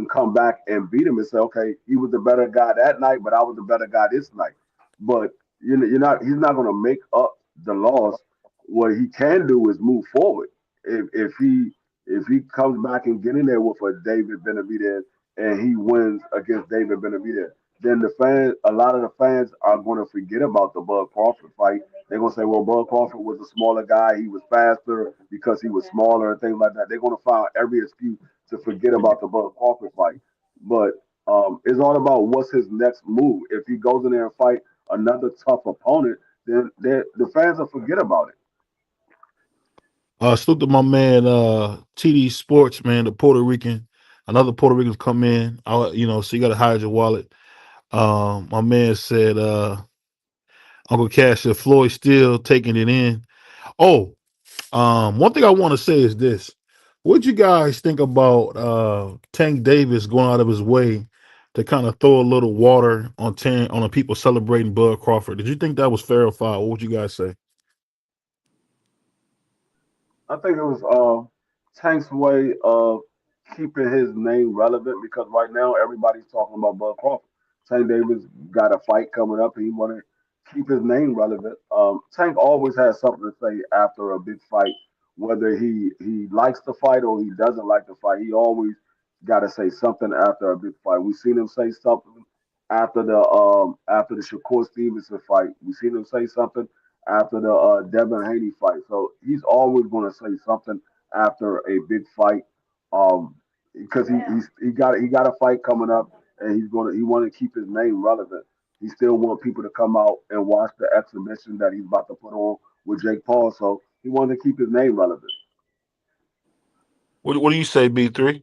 come back and beat him and say, okay, he was the better guy that night, but I was the better guy this night. But you're not. He's not going to make up the loss. What he can do is move forward. If he comes back and get in there with a David Benavidez and he wins against David Benavidez, then a lot of the fans are going to forget about the Bud Crawford fight. They're going to say, well, Bud Crawford was a smaller guy. He was faster because he was smaller and things like that. They're going to find every excuse to forget about the Bud Crawford fight. But it's all about what's his next move. If he goes in there and fight another tough opponent, then the fans will forget about it. Salute to my man, TD Sports, man, the Puerto Rican. Another Puerto Ricans come in. So you got to hide your wallet. My man said, Uncle Cash said Floyd still taking it in. Oh, one thing I want to say is this. What'd you guys think about Tank Davis going out of his way to kind of throw a little water on the people celebrating Bud Crawford? Did you think that was fair or foul? What would you guys say? I think it was Tank's way of keeping his name relevant because right now everybody's talking about Bud Crawford. Tank Davis got a fight coming up and he want to keep his name relevant. Tank always has something to say after a big fight, whether he likes the fight or he doesn't like the fight. He always got to say something after a big fight. We've seen him say something after the Shakur Stevenson fight. We've seen him say something after the Devin Haney fight. So he's always going to say something after a big fight, because he got a fight coming up, and he want to keep his name relevant. He still want people to come out and watch the exhibition that he's about to put on with Jake Paul. So he wanted to keep his name relevant. What do you say, B3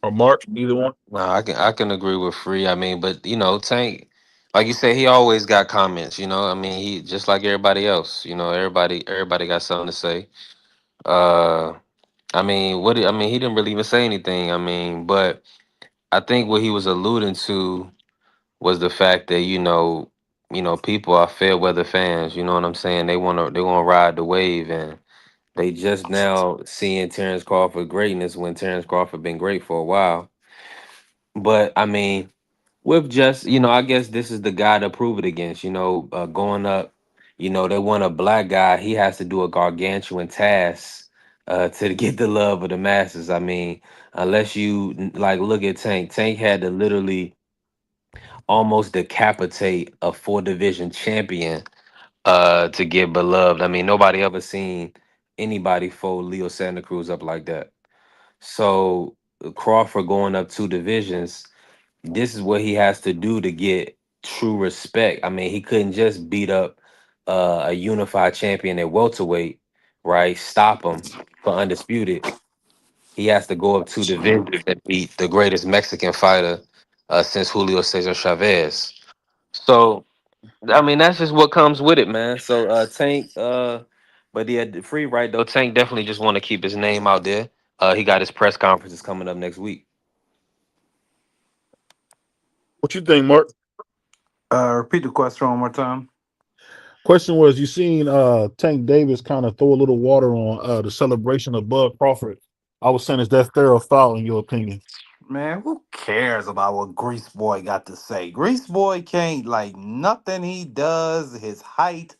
or Mark? Either one. No, I can agree with Free. I mean, but Tank, like you said, he always got comments. I mean, he just like everybody else. Everybody got something to say. Uh, I mean, I mean, he didn't really even say anything. I mean, but I think what he was alluding to was the fact that people are fair weather fans. You know what I'm saying? They want to ride the wave, and they just now seeing Terrence Crawford greatness when Terrence Crawford been great for a while. But I mean, with just I guess this is the guy to prove it against. Going up, they want a black guy. He has to do a gargantuan task to get the love of the masses. I mean, unless you like look at Tank. Tank had to literally almost decapitate a four division champion to get beloved. I mean, nobody ever seen anybody fold Leo Santa Cruz up like that. So Crawford going up two divisions, this is what he has to do to get true respect. I mean, he couldn't just beat up a unified champion at welterweight, right? Stop him for undisputed. He has to go up two divisions and beat the greatest Mexican fighter since Julio Cesar Chavez. So I mean, that's just what comes with it, man. So Tank, but yeah, Free right though. Tank definitely just want to keep his name out there. He got his press conferences coming up next week. What you think, Mark? Repeat the question one more time. Question was, you seen Tank Davis kind of throw a little water on the celebration of Bud Crawford. I was saying, is that fair or foul in your opinion? Man, who cares about what Grease Boy got to say? Grease Boy can't like nothing he does, his height,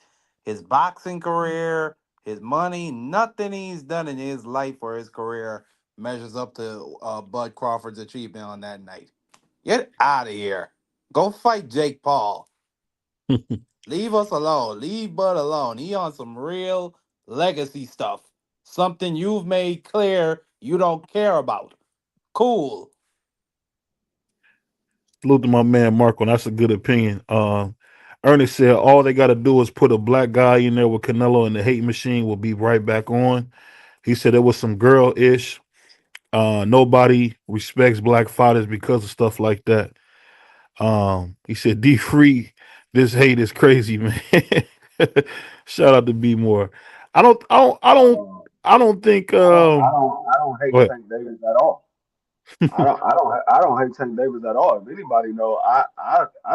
his boxing career, his money, nothing he's done in his life or his career measures up to Bud Crawford's achievement on that night. Get out of here. Go fight Jake Paul. Leave us alone. Leave Bud alone. He on some real legacy stuff. Something you've made clear you don't care about. Cool. Salute to my man Marco. That's a good opinion. Ernest said all they got to do is put a black guy in there with Canelo, and the hate machine will be right back on. He said it was some girl ish. Nobody respects black fighters because of stuff like that. He said D free. This hate is crazy, man. Shout out to B More. I don't. I don't. I don't. Uh, I don't think. I don't hate Go ahead. Tank Davis at all. I don't hate Tank Davis at all. If anybody know, I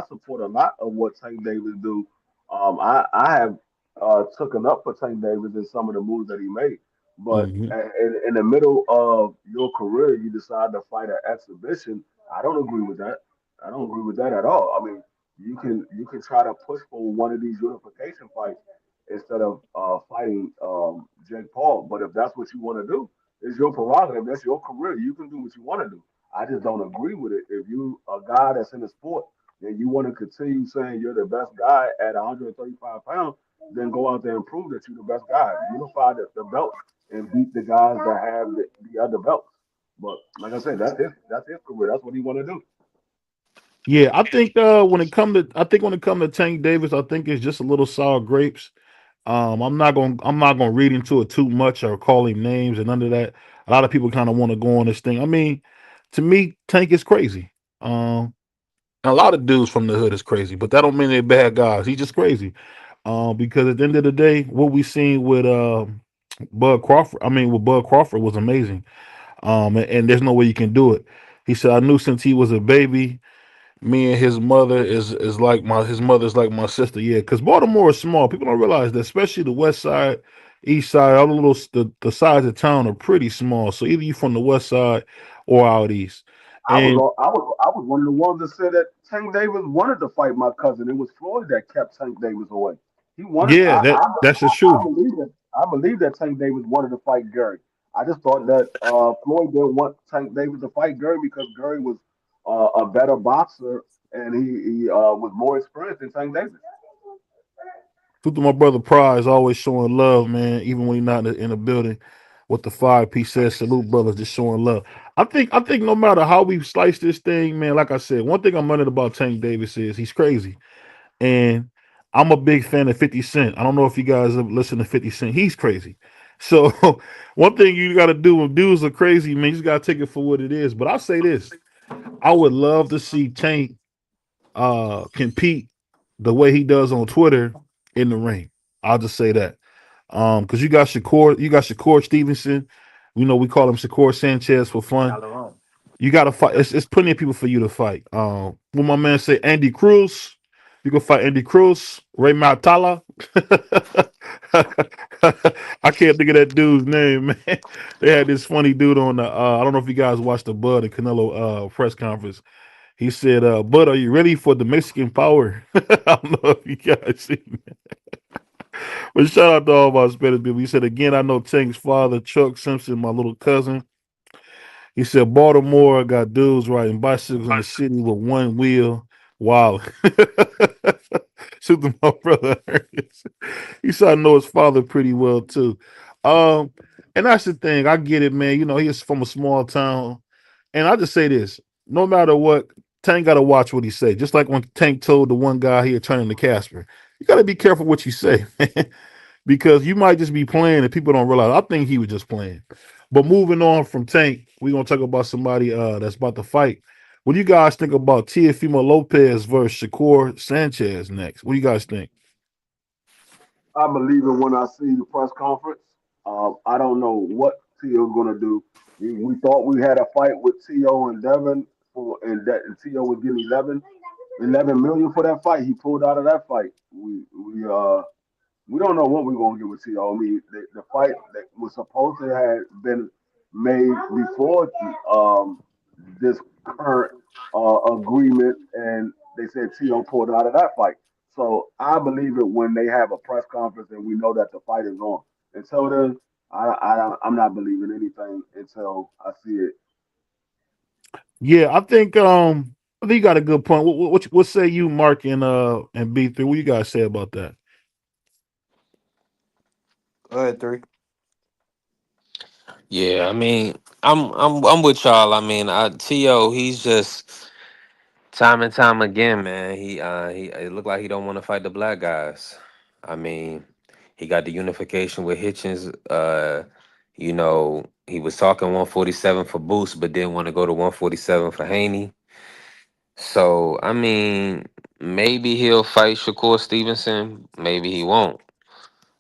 support a lot of what Tank Davis do. I have taken up for Tank Davis in some of the moves that he made. But Mhm. in the middle of your career, you decide to fight an exhibition. I don't agree with that. I don't agree with that at all. I mean, you can try to push for one of these unification fights instead of fighting Jake Paul. But if that's what you want to do, it's your prerogative. That's your career. You can do what you want to do. I just don't agree with it. If you a guy that's in the sport and you want to continue saying you're the best guy at 135 pounds, then go out there and prove that you're the best guy. Unify the belts and beat the guys that have the other belts. But like I said, that's his career. That's what he want to do. Yeah, I think when it come to Tank Davis, I think it's just a little sour grapes. I'm not gonna read into it too much or call him names and none of that. A lot of people kind of want to go on this thing. I mean, to me, Tank is crazy. And a lot of dudes from the hood is crazy, but that don't mean they're bad guys. He's just crazy. Because at the end of the day, what we seen with Bud Crawford was amazing. And there's no way you can do it. He said, I knew since he was a baby, me and his mother's like my sister. Yeah, because Baltimore is small. People don't realize that, especially the west side, east side, all the sides of town are pretty small. So either you from the west side or out east. And I was one of the ones that said that Tank Davis wanted to fight my cousin. It was Floyd that kept Tank Davis away. He wanted. yeah, that's the I truth. believe that. I believe that Tank Davis wanted to fight Gary. I just thought that Floyd didn't want Tank Davis to fight Gary because Gary was a better boxer and he was more experienced than Tank Davis. Truth to my brother Prize always showing love, man. Even when he's not in the building, with the 5 piece says salute, brothers, just showing love. I think no matter how we slice this thing, man. Like I said, one thing I'm learning about Tank Davis is he's crazy. And I'm a big fan of 50 Cent. I don't know if you guys have listened to 50 Cent. He's crazy. So one thing you got to do when dudes are crazy, man, you just got to take it for what it is. But I'll say this: I would love to see Tank compete the way he does on Twitter in the ring. I'll just say that. Because you got Shakur Stevenson. We call him Shakur Sanchez for fun. Shalom. You got to fight. It's plenty of people for you to fight. When my man say Andy Cruz, you can fight Andy Cruz, Ray Matala. I can't think of that dude's name, man. They had this funny dude on the. I don't know if you guys watched the Bud and Canelo press conference. He said, "Bud, are you ready for the Mexican power?" I don't know if you guys seen that. But shout out to all my Spanish people. He said again, I know Tank's father, Chuck Simpson, my little cousin. He said Baltimore got dudes riding bicycles in the city with one wheel. Wow. Shoot to my brother Ernest. He said I know his father pretty well too. Um, and that's the thing. I get it, man. He's from a small town. And I just say this: no matter what, Tank gotta watch what he say. Just like when Tank told the one guy he had turned into Casper. You gotta be careful what you say, man. Because you might just be playing and people don't realize. I think he was just playing. But moving on from Tank, we're gonna talk about somebody that's about to fight. What do you guys think about Teofimo Lopez versus Shakur Sanchez next? What do you guys think? I believe it when I see the press conference. I don't know what T.O.'s going to do. We thought we had a fight with T.O. and Devin, and T.O. was getting 11 million for that fight. He pulled out of that fight. We don't know what we're gonna get with T.O. I mean, the fight that was supposed to have been made before this current agreement, and they said T.O. pulled out of that fight. So I believe it when they have a press conference and we know that the fight is on. Until then, I'm not believing anything until I see it. Yeah, I think you got a good point. What say you, Mark and B3? What you guys say about that? Go ahead, three. Yeah, I mean, I'm with y'all. I mean, To he's just time and time again, man. He it looked like he don't want to fight the black guys. I mean, he got the unification with Hitchens. He was talking 147 for Boost, but didn't want to go to 147 for Haney. So I mean, maybe he'll fight Shakur Stevenson. Maybe he won't.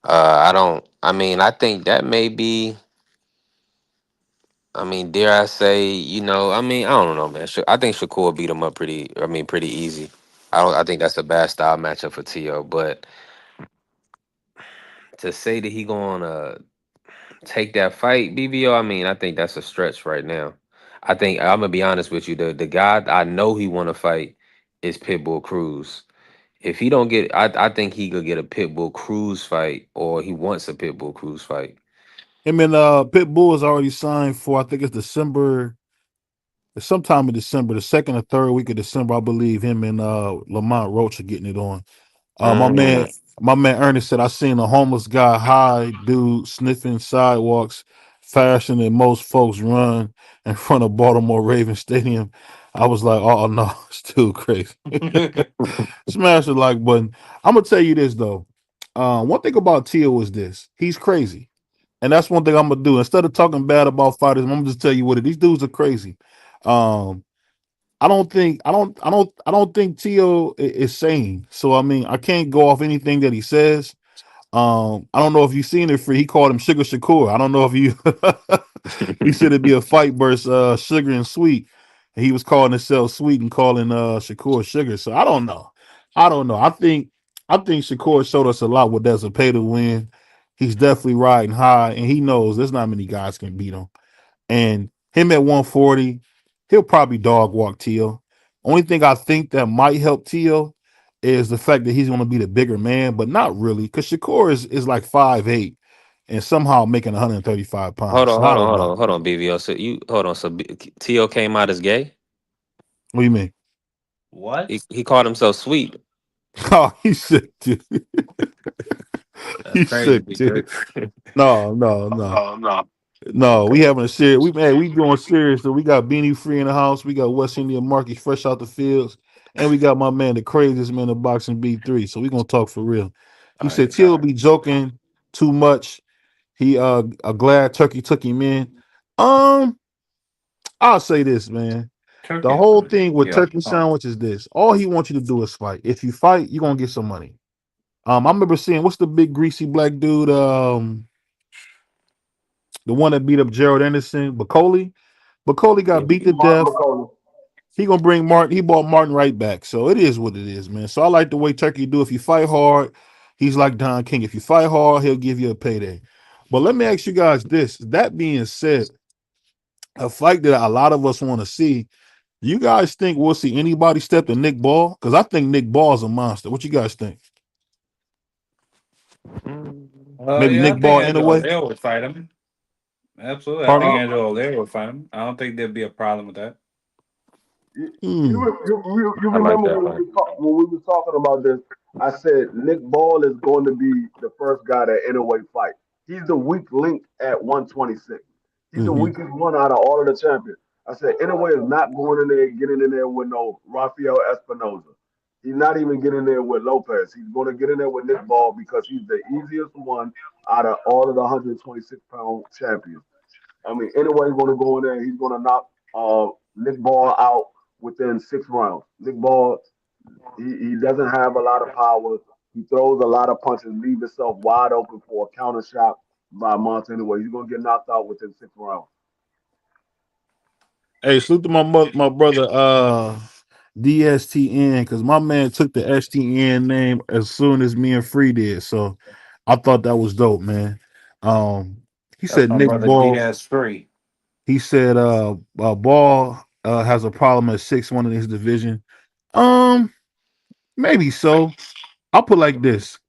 I don't. I mean, I think that may be. I mean, dare I say, I mean, I don't know, man. I think Shakur beat him up pretty easy. I think that's a bad style matchup for To. But to say that he gonna take that fight, BBO, I mean, I think that's a stretch right now. I think I'm gonna be honest with you. The guy I know he want to fight is Pitbull Cruz. If he don't get, I think he could get a Pitbull Cruz fight, or he wants a Pitbull Cruz fight. Him and Pitbull is already signed for. I think it's December. It's sometime in December, the second or third week of December, I believe. Him and Lamont Roach are getting it on. Uh, my man, Mm. my man Ernest said I seen a homeless guy high dude sniffing sidewalks faster than most folks run in front of Baltimore Ravens Stadium. I was like, oh no, it's too crazy. Smash the like button. I'm gonna tell you this though. One thing about Tio is this: he's crazy, and that's one thing I'm gonna do. Instead of talking bad about fighters, I'm gonna just tell you what it. These dudes are crazy. Um, I don't think Tio is sane. So I mean, I can't go off anything that he says. I don't know if you've seen it. For he called him Sugar Shakur. I don't know if you. He said it'd be a fight versus Sugar and Sweet. And he was calling himself Sweet and calling Shakur Sugar. So I don't know. I don't know. I think Shakur showed us a lot with that's a pay to win. He's definitely riding high, and he knows there's not many guys can beat him. And him at 140, he'll probably dog walk Tio. Only thing I think that might help Tio is the fact that he's going to be the bigger man, but not really, because Shakur is like 5'8" and somehow making 135 Hold pounds. on, So hold I on, don't hold know. on, hold on, BVO. So you hold on. So T.O. came out as gay. What do you mean? What? He called himself sweet. Oh, he's sick, dude. That's He's crazy, sick, big dude. Chris. No, no, no. No, we Okay. having a serious. We doing serious. So we got Beanie Free in the house. We got West Indian Market fresh out the fields, and we got my man, the craziest man in boxing, B3. So we gonna talk for real. He All said right, Till be joking too much. He glad Turkey took him in. Um, I'll say this, man. The Turkey. whole thing with Yeah. Turkey Sandwich is this: all he wants you to do is fight. If you fight, you're gonna get some money. I remember seeing what's the big greasy black dude, the one that beat up Gerald Anderson, Bacoli. Bacoli Yeah. got beat to Martin death. McCollum. He gonna bring Martin. He brought Martin right back. So it is what it is, man. So I like the way Turkey do. If you fight hard, he's like Don King. If you fight hard, he'll give you a payday. But let me ask you guys this. That being said, a fight that a lot of us want to see. You guys think we'll see anybody step to Nick Ball? Because I think Nick Ball is a monster. What you guys think? Mm. Maybe Yeah, I Nick think Ball in a Angelo way? Dale would fight him. Absolutely. I think Pardon Angelo Dale would fight him. I don't think there'd be a problem with that. You, me? Hmm. you I like remember that fight. when we were talking about this? I said Nick Ball is going to be the first guy that Inoue fight. He's the weak link at 126. He's the Mm-hmm. weakest one out of all of the champions. I said Inoue is not going in there getting in there with no Rafael Espinoza. He's not even getting there with Lopez. He's going to get in there with Nick Ball because he's the easiest one out of all of the 126-pound champions. I mean, anyway, he's going to go in there. He's going to knock Nick Ball out within 6 rounds. Nick Ball, he doesn't have a lot of power. He throws a lot of punches, leave himself wide open for a counter shot by Monte. Anyway, he's going to get knocked out within 6 rounds. Hey, salute to my brother DSTN, because my man took the STN name as soon as me and Free did. So I thought that was dope, man. Um he That's said my Nick brother Ball, DS3. he said Ball has a problem at 6'1" in his division. Um, maybe so. I'll put like this.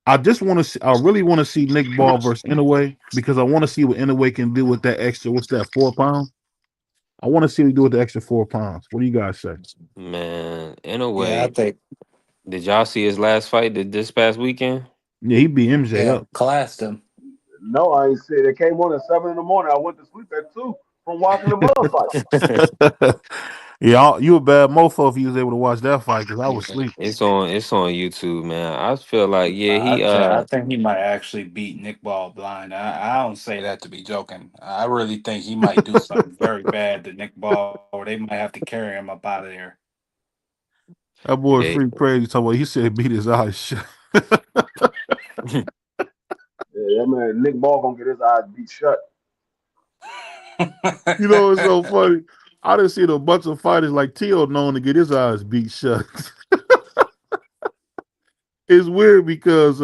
I just want to see, I really want to see Nick Ball versus Inoue because I want to see what Inoue can do with that extra, what's that, 4 pounds? I want to see what he do with the extra 4 pounds. What do you guys say? Man, in a Yeah, I way, think. did y'all see his last fight this past weekend? Yeah, he beat MJ Yeah, up. classed him. No, I ain't said it came on at 7 in the morning. I went to sleep at 2 from watching the mother fight. Yeah, you a bad mofo if you was able to watch that fight because I was Yeah, asleep. it's on YouTube, man. I feel like yeah, he I think he might actually beat Nick Ball blind. I don't say that to be joking. I really think he might do something very bad to Nick Ball, or they might have to carry him up out of there. That boy yeah. free crazy. Talking about he said he beat his eyes shut. Yeah, that man, Nick Ball going to get his eyes beat shut. You know, it's so funny. I done seen a bunch of fighters like Tio known to get his eyes beat shut. It's weird because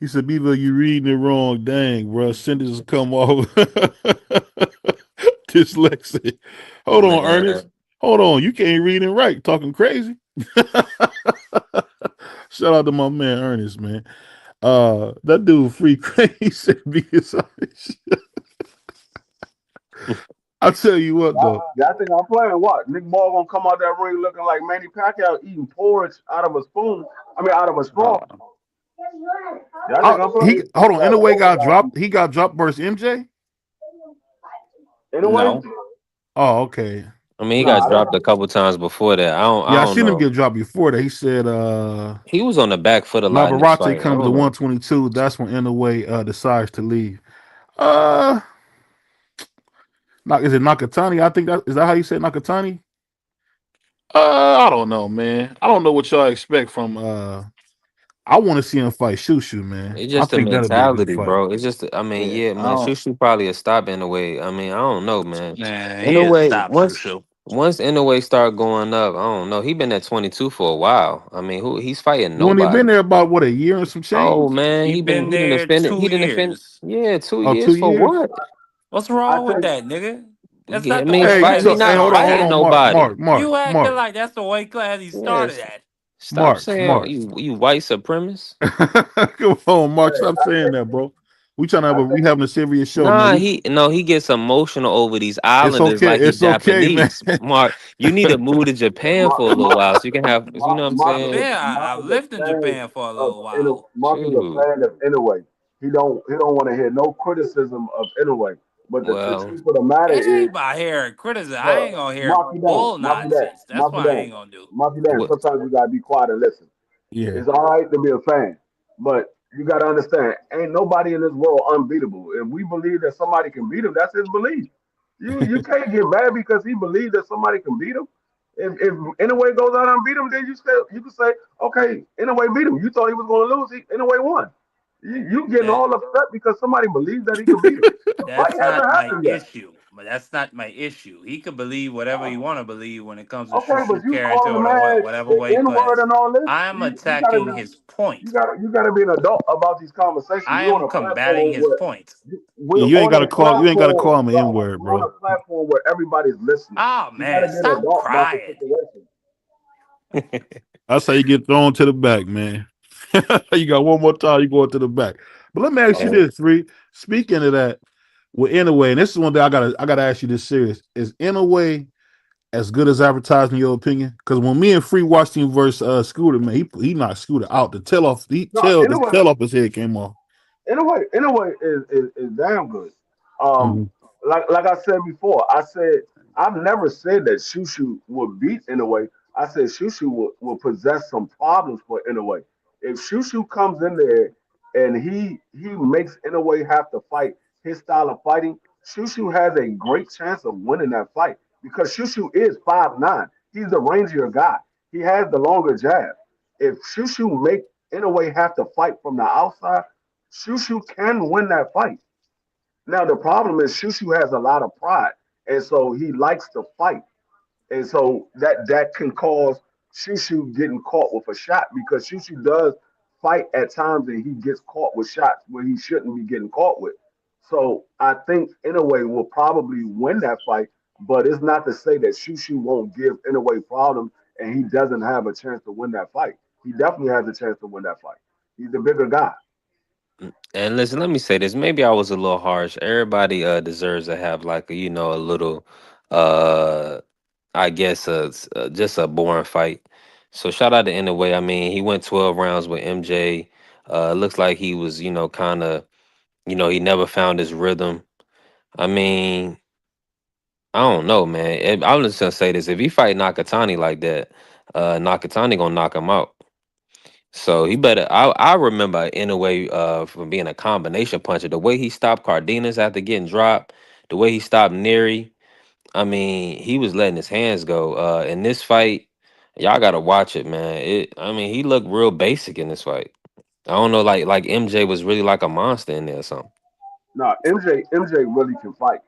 he said, Beaver, you reading it wrong. Dang, bro. Sentences come off dyslexic. Hold on, Man, Ernest. Hold on, you can't read and write. Talking crazy. Shout out to my man Ernest, man. That dude free crazy. I tell you what though. Y'all think I'm playing? What? Nick Ball gonna come out that ring looking like Manny Pacquiao eating porridge out of a spoon? I mean, out of a straw. Oh, Y'all think I'm He playing? hold on. In Got a way, all got got dropped. He got dropped versus MJ. anyway. no. Oh, okay. I mean, he Nah, got I don't. dropped a couple times before that. I Yeah, I don't seen him know. get dropped before that. He said He was on the back foot a lot in this Navarrete fight. I comes don't to know. 122. That's when Inouye decides to leave. Uh, is it Nakatani? I think that is that how you say Nakatani? I don't know, man. I don't know what y'all expect from. I want to see him fight Shushu, man. It's I just the think that'll be a good mentality, fight. bro. It's just, I mean, Yeah, yeah, I man. don't. Shushu probably a stop in a way. I mean, I don't know, man. Man, In he a is way, stop shoo. once in a way start going up, I don't know. He been at 22 for a while. I mean, who he's fighting You only been nobody. there about what a year and some Oh change? man, He been he didn't there offend it. two He didn't offend. years. Yeah, two Oh, years two for years. what? What's I wrong with think that, nigga? That's Yeah, I not the mean, weight Hey, class he he hold not on, hold started fighting on, at. nobody. You acting Mark, like that's the weight class he started Yes. at. Stop Mark, saying Mark. you white supremacist. Come on, Mark. hey, Stop saying that, bro. I We think having a serious show, man. Nah, he no, he gets emotional over these islanders like he It's okay, man. Japanese. Mark, you need to move to Japan Mark, for a little while so you can have, you know what I'm I've saying? been. I've Mark is a lived in fan Japan for a of little while. Mark is a Shoot. fan of Inoue. He don't want to hear no criticism of Inoue. But the Well, truth of the matter It is, ain't about hearing criticism. I bro, ain't gonna hear Marky Dan, bull Marky Dan, nonsense. That's Marky what I Dan, ain't gonna do. Marky Dan. what Sometimes you gotta be quiet and listen. Yeah. It's all right to be a fan, but you gotta understand, ain't nobody in this world unbeatable. If we believe that somebody can beat him, that's his belief. You can't get mad because he believes that somebody can beat him. If in a way goes out and beat him, then you can say, okay, in a way beat him. You thought he was gonna lose, he in a way won. You getting That all upset because somebody believes that he could beat him. The fight that's not hasn't my happened yet. issue. But that's not my issue. He could believe whatever he want to believe when it comes to Okay, but Shushu you Carrington calling the or man whatever the weight N word class. and all this. I am You gotta attacking be his point. you gotta be an adult about these conversations. I We're on am a combating platform his where point. Yeah, you ain't gotta call him an N word, we're on bro. a platform where everybody's listening. Oh You gotta man, be an stop adult about the crying. situation. That's how you get thrown to the back, man. You got one more time, you go to the back. But let me ask you hey, this, Free. Speaking of that, well, in a way, and this is one thing I gotta ask you this serious. Is in a way as good as advertised in your opinion? Because when me and Free watched him versus Scooter, man, he knocked Scooter out. No, The tail off his head came off. in a way is damn good. Um, Mhm. like I said before, I said I've never said that Shushu would beat in a way. I said Shushu will possess some problems for in a way. If Shushu comes in there and he makes in a way have to fight his style of fighting, Shushu has a great chance of winning that fight because Shushu is 5'9". He's the rangier guy. He has the longer jab. If Shushu make in a way have to fight from the outside, Shushu can win that fight. Now the problem is Shushu has a lot of pride, and so he likes to fight, and so that can cause Shushu getting caught with a shot because Shushu does fight at times and he gets caught with shots where he shouldn't be getting caught with. So I think Inoue will probably win that fight, but it's not to say that Shushu won't give Inoue problems and he doesn't have a chance to win that fight. He definitely has a chance to win that fight. He's the bigger guy. and listen, let me say this. Maybe I was a little harsh. Everybody deserves to have like a, a little uh I guess just a boring fight. So shout out to Inouye. I mean, he went 12 rounds with MJ. Looks like he was, kind of, he never found his rhythm. I mean, I don't know, man. I'm just gonna say this: if he fight Nakatani like that, Nakatani gonna knock him out. So he better. I remember in a way from being a combination puncher. The way he stopped Cardenas after getting dropped, the way he stopped Neri. I mean, he was letting his hands go. In this fight, y'all gotta watch it, man. I mean, he looked real basic in this fight. I don't know, like MJ was really like a monster in there or something. No, MJ really can fight,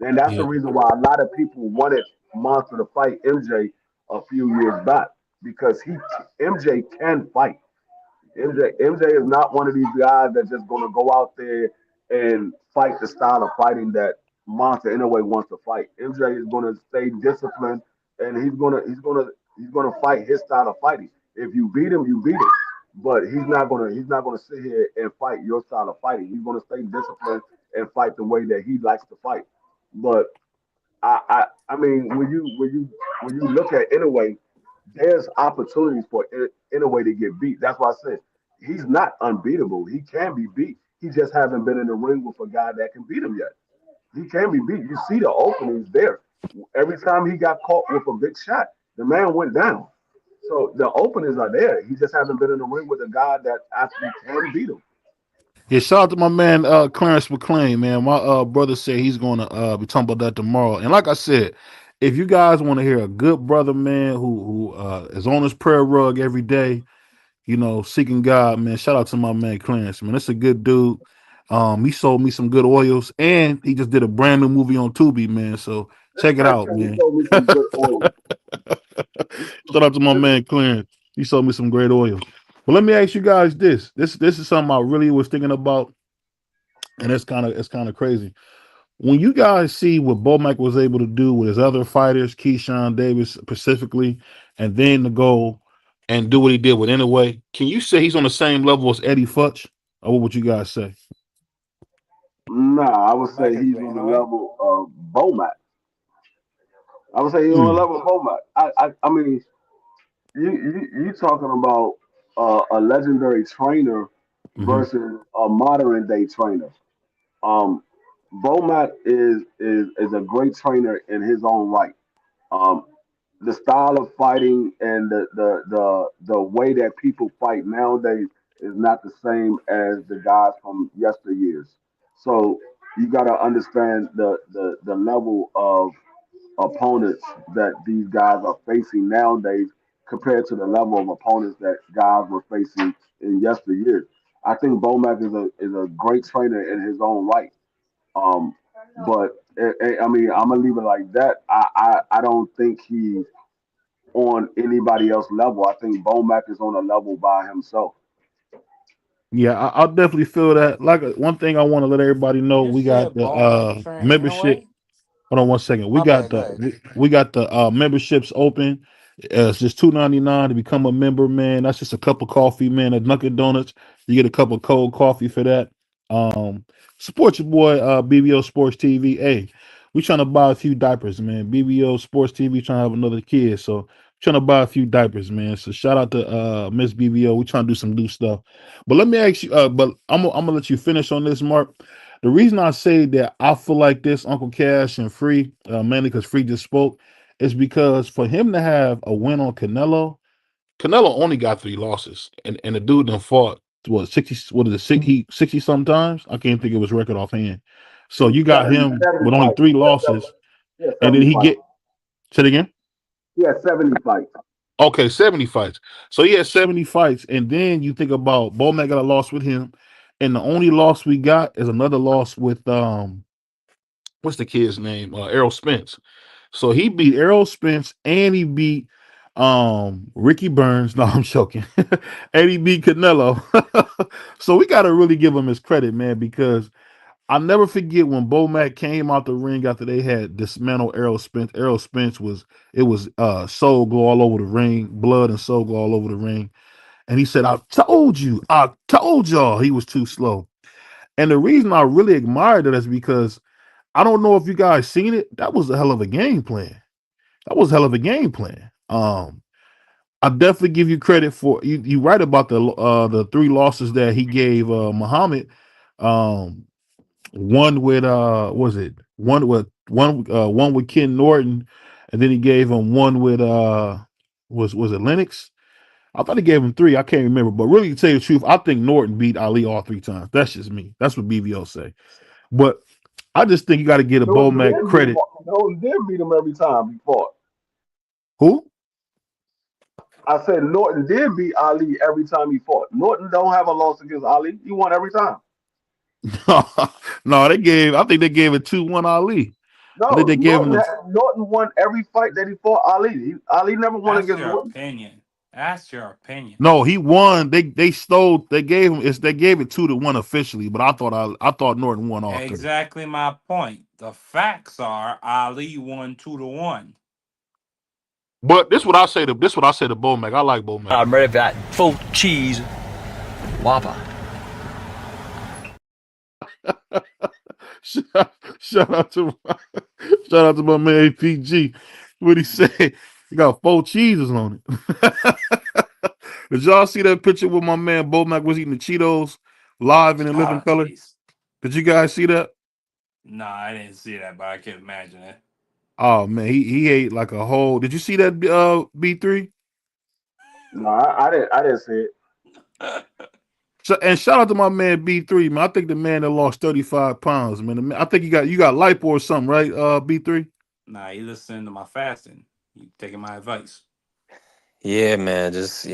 and that's the Yeah. reason why a lot of people wanted Monster to fight MJ a few years back because MJ can fight. MJ is not one of these guys that's just going to go out there and fight the style of fighting that Monster in a way wants to fight. MJ is going to stay disciplined and he's gonna fight his style of fighting. If you beat him, you beat him. But he's not gonna sit here and fight your style of fighting. He's gonna stay disciplined and fight the way that he likes to fight. But I mean, when you look at Inoue, there's opportunities for Inoue to get beat. That's why I said he's not unbeatable. He can be beat. He just hasn't been in the ring with a guy that can beat him yet. He can be beat. You see the openings there. Every time he got caught with a big shot, the man went down. So the openings are there. He just hasn't been in the ring with a guy that actually can beat him. Yeah, shout out to my man Clarence McClain, man. My brother said he's gonna be talking about that tomorrow. And like I said, if you guys want to hear a good brother, man, who is on his prayer rug every day, seeking God, man, shout out to my man Clarence, man. That's a good dude. He sold me some good oils, and he just did a brand new movie on Tubi, man. So check it out, He man. told me some good oil. Shout out to my man Clarence. He sold me some great oils. But let me ask you guys this. This is something I really was thinking about, and it's kind of crazy. When you guys see what Bomac was able to do with his other fighters, Keyshawn Davis specifically, and then to go and do what he did with Inoue, can you say he's on the same level as Eddie Futch? Or what would you guys say? Nah, I would say Back he's in on the a way. level of Bomac. I would say he's on the Mm, level of Bomac. I mean, you talking about a legendary trainer hmm versus a modern day trainer. Um, Bomac is a great trainer in his own right. Um, the style of fighting and the way that people fight nowadays is not the same as the guys from yesteryears. So you got to understand the level of opponents that these guys are facing nowadays compared to the level of opponents that guys were facing in yesteryears. I think Bomac is a great trainer in his own right. Um, but I mean, I'm gonna leave it like that. I don't think he's on anybody else level. I think Bomac is on a level by himself. Yeah, I'll definitely feel that. Like one thing I want to let everybody know, You we got said the Bone Mac train in a membership. way? Hold on one second. We My got bad, go the ahead. we got the memberships open. It's just $2.99 to become a member, man. That's just a cup of coffee, man. At Dunkin' Donuts, you get a cup of cold coffee for that. Um, Support your boy BBO Sports TV. Hey, we trying to buy a few diapers, man. BBO Sports TV trying to have another kid, so trying to buy a few diapers, man. So shout out to Miss BBO. We trying to do some new stuff. But let me ask you, but I'm gonna let you finish on this, Mark. The reason I say that I feel like this, Uncle Cash and Free, mainly because Free just spoke, is because for him to have a win on Canelo, Canelo only got 3 losses, and the dude done fought what 60, what is it, 60 sometimes? I can't think of his record offhand. So you got 70, him 70 with only fights. three losses, Yeah, and then 70 he fights. get say it again. Yeah, 70 fights. Okay, 70 fights. So he had 70 fights, and then you think about Bowman got a loss with him, and the only loss we got is another loss with what's the kid's name? Errol Spence. So he beat Errol Spence and he beat Ricky Burns. No, I'm joking. And he beat Canelo. So we gotta really give him his credit, man, because I'll never forget when Bo Mack came out the ring after they had dismantled Errol Spence. Errol Spence was soul glow all over the ring, blood and soul glow all over the ring. And he said, I told y'all he was too slow. And the reason I really admired it is because I don't know if you guys seen it. That was a hell of a game plan. That was a hell of a game plan. I definitely give you credit for you. You right about the 3 losses that he gave Muhammad. Um, one with was it one with Ken Norton, and then he gave him one with was it Lennox? I thought he gave him 3. I can't remember, but really to tell you the truth, I think Norton beat Ali all 3 times. That's just me. That's what BBO say. But I just think you got to get a Norton Bomac did beat him. credit. Norton did beat him every time he fought. Who? I said Norton did beat Ali every time he fought. Norton don't have a loss against Ali. He won every time. No, they gave. I think they gave it 2-1 Ali. I think No, they gave him the. Norton won every fight that he fought Ali. Ali never won That's against your Norton. opinion. That's your opinion. No, he won. They stole. They gave him. They gave it 2-1 officially, but I thought Norton won all 3. Exactly my point. The facts are Ali won 2-1. But this what I say to Bo Mac. I like Bo Mac. I'm ready for that full cheese Whopper. shout, shout out to my, shout out to my man APG. What he say? He got 4 cheeses on it. Did y'all see that picture with my man Bo Mac was eating the Cheetos live and in living Ah, color? jeez. Did you guys see that? No, I didn't see that, but I can imagine it. Oh man, he ate like a whole. Did you see that B3? No, I didn't see it. So, and shout out to my man B3, man. I think the man that lost 35 pounds, man. I think you got lipo or something, right? B3. Nah, you listening to my fasting. You taking my advice. Yeah, man. Just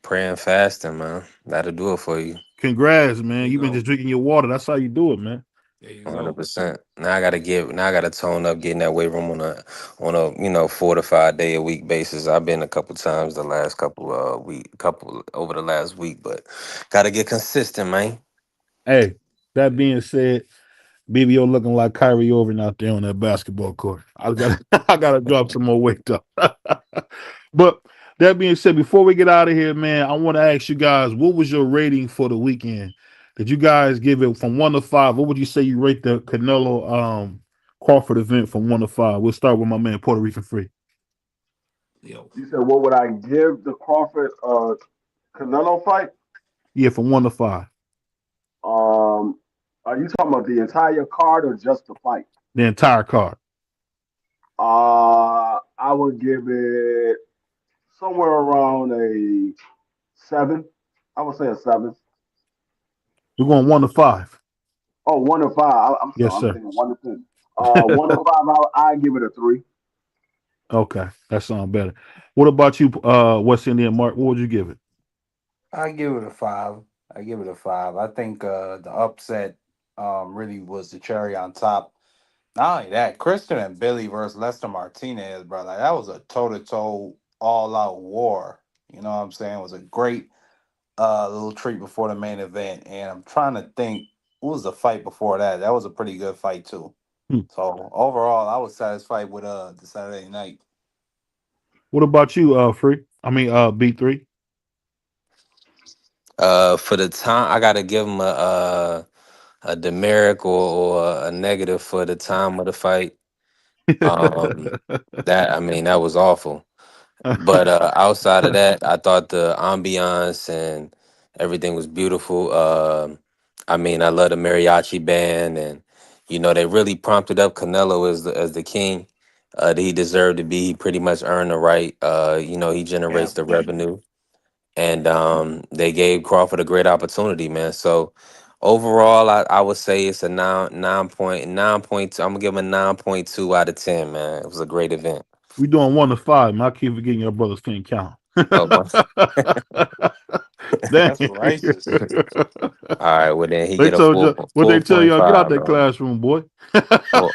praying fasting, man. That'll do it for you. Congrats, There man. you You've been go. just drinking your water. That's how you do it, man. There you go. 100%. Now I gotta tone up, getting that weight room on a 4 to 5 day a week basis. I've been a couple times the last couple over the last week, but gotta get consistent, man. Hey, that being said, BBO looking like Kyrie Irving out there on that basketball court. I got I gotta drop some more weight though. But that being said, before we get out of here, man, I want to ask you guys, what was your rating for the weekend? Did you guys give it from 1 to 5? What would you say you rate the Canelo Crawford event from 1 to 5? We'll start with my man Puerto Rican Free. Yo. You said what would I give the Crawford Canelo fight? Yeah, from 1 to 5. Um, are you talking about the entire card or just the fight? The entire card. I would give it somewhere around a 7. I would say a 7. We're going 1 to 5. Oh, 1 to 5. I'm Yes, sorry, I'm sir. thinking 1 to 10. 1 to 5, I give it a 3. Okay, that sounds better. What about you, West Indian Mark? What would you give it? I give it a 5. I give it a 5. I think the upset really was the cherry on top. Not only that, Christian and Billy versus Lester Martinez, bro. Like that was a toe to toe, all out war. You know what I'm saying? It was a great little treat before the main event. And I'm trying to think what was the fight before that. That was a pretty good fight too. Hmm. So overall, I was satisfied with the Saturday night. What about you, Free? I mean, B3. For the time, I gotta give him a demerit or a negative for the time of the fight. Um, that was awful. But outside of that, I thought the ambiance and everything was beautiful. I love the mariachi band, and they really prompted up Canelo as the king that he deserved to be. He pretty much earned the right. He Yeah. generates the revenue, and they gave Crawford a great opportunity, man. So overall, I would say it's a 9.2. I'm gonna give him a 9.2 out of 10, man. It was a great event. We doing 1 to 5, man. I keep forgetting your brothers can't count. Oh, Dang. That's righteous. all right, well then he They get a told you what they four tell point y'all. Get out five, that man. classroom, boy. Four,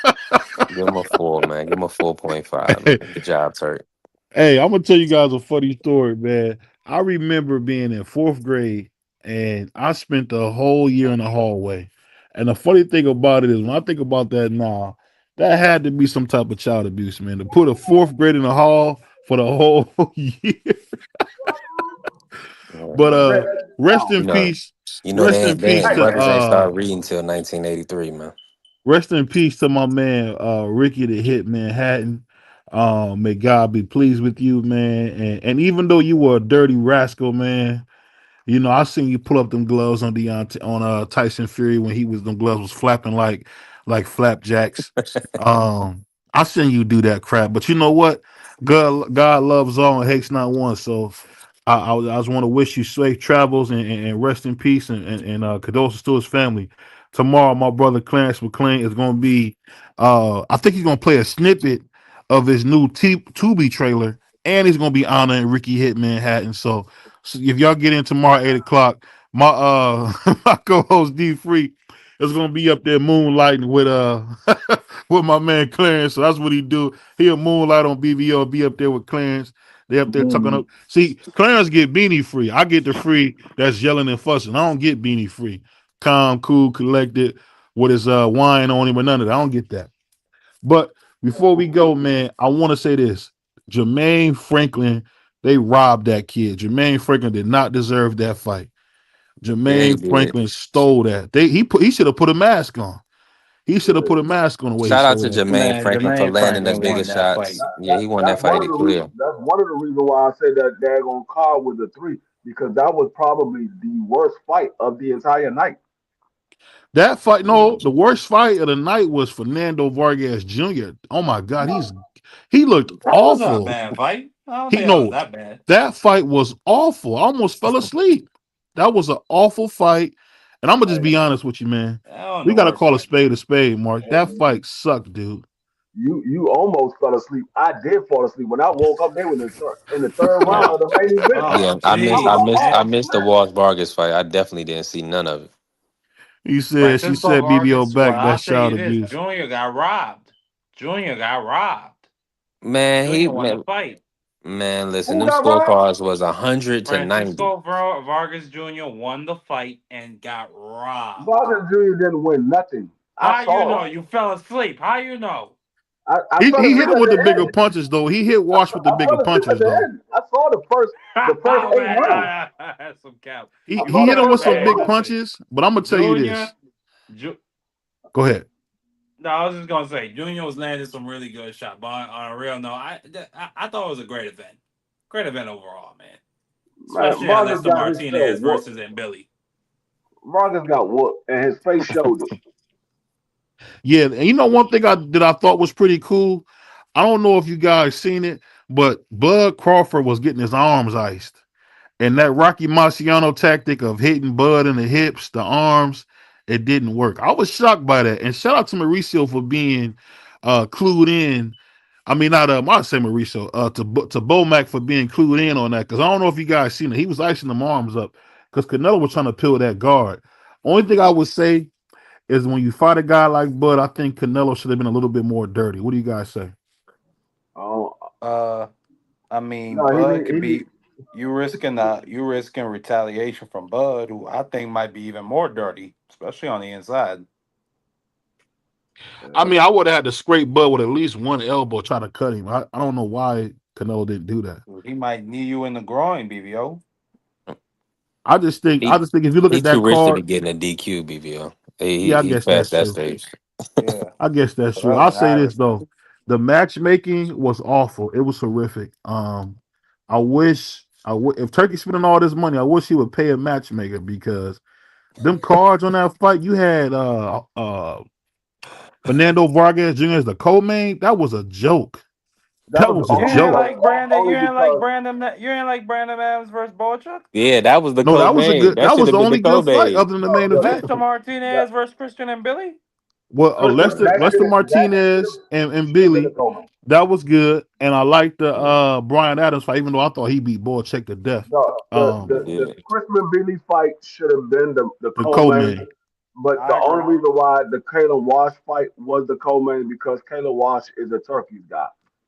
give him a 4, man. Give him a 4.5, man. Good job, Turk. Hey, I'm gonna tell you guys a funny story, man. I remember being in 4th grade, and I spent the whole year in the hallway. And the funny thing about it is, when I think about that now, that had to be some type of child abuse, man. To put a 4th grade in the hall for the whole year. Yeah. But Bet. rest Wow. You in know, peace. they Rest in ain't they peace ain't Hey, to brothers ain't started reading till 1983, man. rest in peace to my man Ricky the Hit Manhattan. May God be pleased with you, man. And even though you were a dirty rascal, man, I seen you pull up them gloves on Deontay on Tyson Fury when them gloves was flapping like flapjacks. I seen you do that crap, but you know what? God loves all and hates not one. So I just want to wish you safe travels and rest in peace and condolences to his family. Tomorrow, my brother Clarence McLean is going to be. I think he's going to play a snippet of his new Tubi trailer, and he's going to be honoring Ricky Hit Manhattan. So if y'all get in tomorrow 8 o'clock, my my co-host D Free is gonna be up there moonlighting with with my man Clarence. So that's what he do. He'll moonlight on BVO, be up there with Clarence. They up there talking up. See, Clarence get beanie free. I get the free that's yelling and fussing. I don't get beanie free. Calm, cool, collected with his wine on him or none of that. I don't get that. But before we go, man, I want to say this. Jermaine Franklin, they robbed that kid. Jermaine Franklin did not deserve that fight. Yeah, he Jermaine did. Franklin stole that. He should have put a mask on. He should have Yeah. put a mask on the way he Shout out stole to that. Jermaine Man, Franklin for Jermaine landing the Franklin bigger won that shots. fight. Yeah, he won that That's one fight of the clear. reasons. That's one of the reasons why I say that daggone card was a 3 because that was probably the worst fight of the entire night. That fight, no, Mhm. the worst fight of the night was Fernando Vargas Jr. Oh my God, No, he looked That was not a awful. bad fight. I don't He think that was no, that bad. that fight was awful. I almost fell asleep. That was an awful fight. And I'm gonna just hey, be honest with you, man. That wasn't We the gotta worst call fight. a spade, Mark. That fight sucked, dude. you almost fell asleep. I did fall asleep when I woke up. They were in the third Yeah, round of the main event. yeah. Oh, I missed. I I was jeez, like, missed. oh I man. missed the snap! Walsh Vargas fight. I definitely didn't see none of it. She Francisco said BBO Vargas, well, back, I'll that's tell you child this, abuse. Junior got robbed. Junior got robbed. Man, Junior won the man, fight. listen, Who them got robbed? scorecards was 100 to 90. Vargas Jr. won the fight and got robbed. Vargas Jr. didn't win nothing. I How you saw know? it. You fell asleep. How you know? I fell He asleep hit him at with the the bigger end. punches, though. He hit Wash with the I bigger fell asleep at punches, the though. end. I saw the first Oh 8 rounds. man, that's some cap. He I You he saw the hit him fell, with first some eight man. big rounds. Listen, punches, but I'm gonna tell you Junior. this. Ju- Go ahead. no, I was just gonna say Junior was landing some really good shots. But on a real note, I thought it was a great event. Great event overall, man. Man, Especially at Vargas Lester got his tail Martinez whooped. versus Billy. Vargas got whooped, and his face showed it. Yeah, and you know one thing I thought was pretty cool. I don't know if you guys seen it, but Bud Crawford was getting his arms iced. And that Rocky Marciano tactic of hitting Bud in the hips, the arms, it didn't work. I was shocked by that. And shout out to Mauricio for being clued in. I mean, not I say Mauricio, to Bomac for being clued in on that. Because I don't know if you guys seen it. He was icing them arms up because Canelo was trying to peel that guard. Only thing I would say is when you fight a guy like Bud, I think Canelo should have been a little bit more dirty. What do you guys say? Oh Uh, I mean, no, he Bud need could he need. be you risking retaliation from Bud, who I think might be even more dirty, especially on the inside. I mean, I would have had to scrape Bud with at least one elbow, try to cut him. I don't know why Canelo didn't do that. He might knee you in the groin, BBO. I He just think if you look he at too that rich to be card, getting a DQ, BVO. yeah, I He's guess past that's that true. stage. Yeah, I guess that's it true. I'll doesn't say matter. this though. The matchmaking was awful. It was horrific. I wish if Turkey's spending all this money, I wish he would pay a matchmaker because them cards on that fight, you had Fernando Vargas Jr. as the co-main. That was a joke. That That was was a You only ain't joke. because like Brandon. only because You ain't like Brandon Adams versus Bochuk. Yeah, that was the No, that was a co-main. good. That That should was have the been the only good fight co-main. other than the no main event. Lester the Martinez versus Christian and Billy. Well, Christian Lester that Martinez and should have been a Billy, Coleman. that was good, and I liked the Brian Adams fight, even though I thought he beat Boychek to death. He The did. Christmas Billy fight should have been the The co-main, co-main. but the I only agree. reason why the Kayla Wash fight was the co-main because Kayla Wash is a Turkey's guy.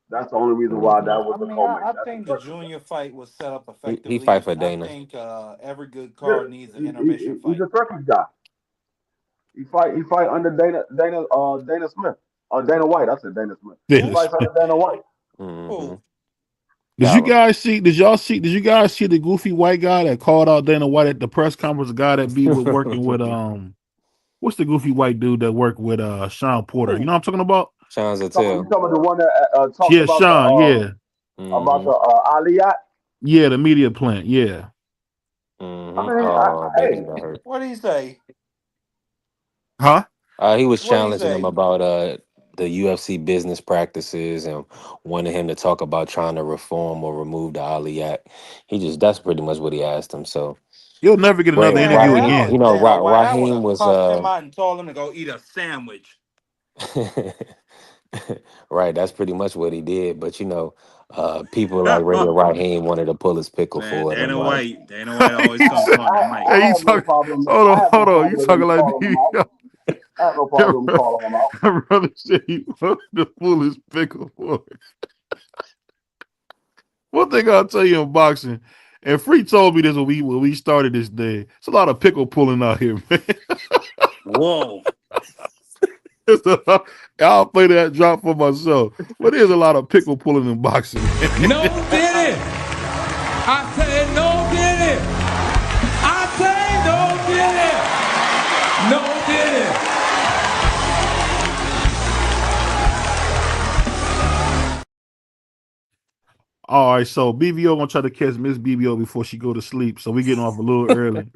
That's the only reason why that Mhm. was I the mean, co-main. I That's a think the Turkey guy. junior fight was set up He fight effectively. for I Dana. think every good Yeah, card needs an intermission he's fight. a Turkey's guy. He fight under Dana Smith. Dana White. I said Dana Smith. He Who? fights under Dana White. Hmm. Who? Callum. Did you guys see the goofy white guy that called out Dana White at the press conference? The guy that be with working with what's the goofy white dude that worked with Sean Porter? You know what I'm talking about? Sean You Zattel. talking about the one that talked Yeah, about the Sean. Yeah, Hmm. Aliyah? yeah, the media plant. Yeah, I Hmm. mean, Oh, baby hey, got hurt. What did he say? huh? He was What did he challenging him say? about the UFC business practices and wanted him to talk about trying to reform or remove the Ali Act. That's pretty much what he asked him. So He'll never get another Man, interview hell, again. Dana White. I would Raheem have was cussed him out and told him to go eat a sandwich. right. That's pretty much what he did. But people like Radio Raheem wanted to pull his pickle Man, for it. I'm like, Dana White always He come said, through on that mic. hey, I have no problem. I have no hold on. You problem with him talking like calling him me? out. I have no problem with him calling him out. My brother said he wanted to pull his pickle for it. One thing I'll tell you in boxing, and Free told me this when we started this day. It's a lot of pickle pulling out here, man. Whoa. I'll play that drop for myself. But there's a lot of pickle pulling in boxing. No did it. I said no did it. I say no did it. No did it. All right, so BVO gonna try to catch Miss BVO before she go to sleep. So we getting off a little early.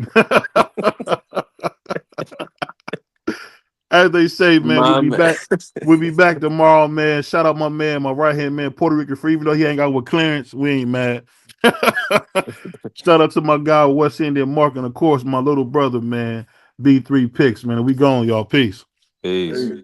As they say, man, we'll be back. We'll be back tomorrow, man. Shout out my man, my right hand man, Puerto Rican Free. Even though he ain't got with Clarence, we ain't mad. Shout out to my guy West Indian Mark, and of course my little brother, man, B3 Picks, man. We gone, y'all. Peace. Peace.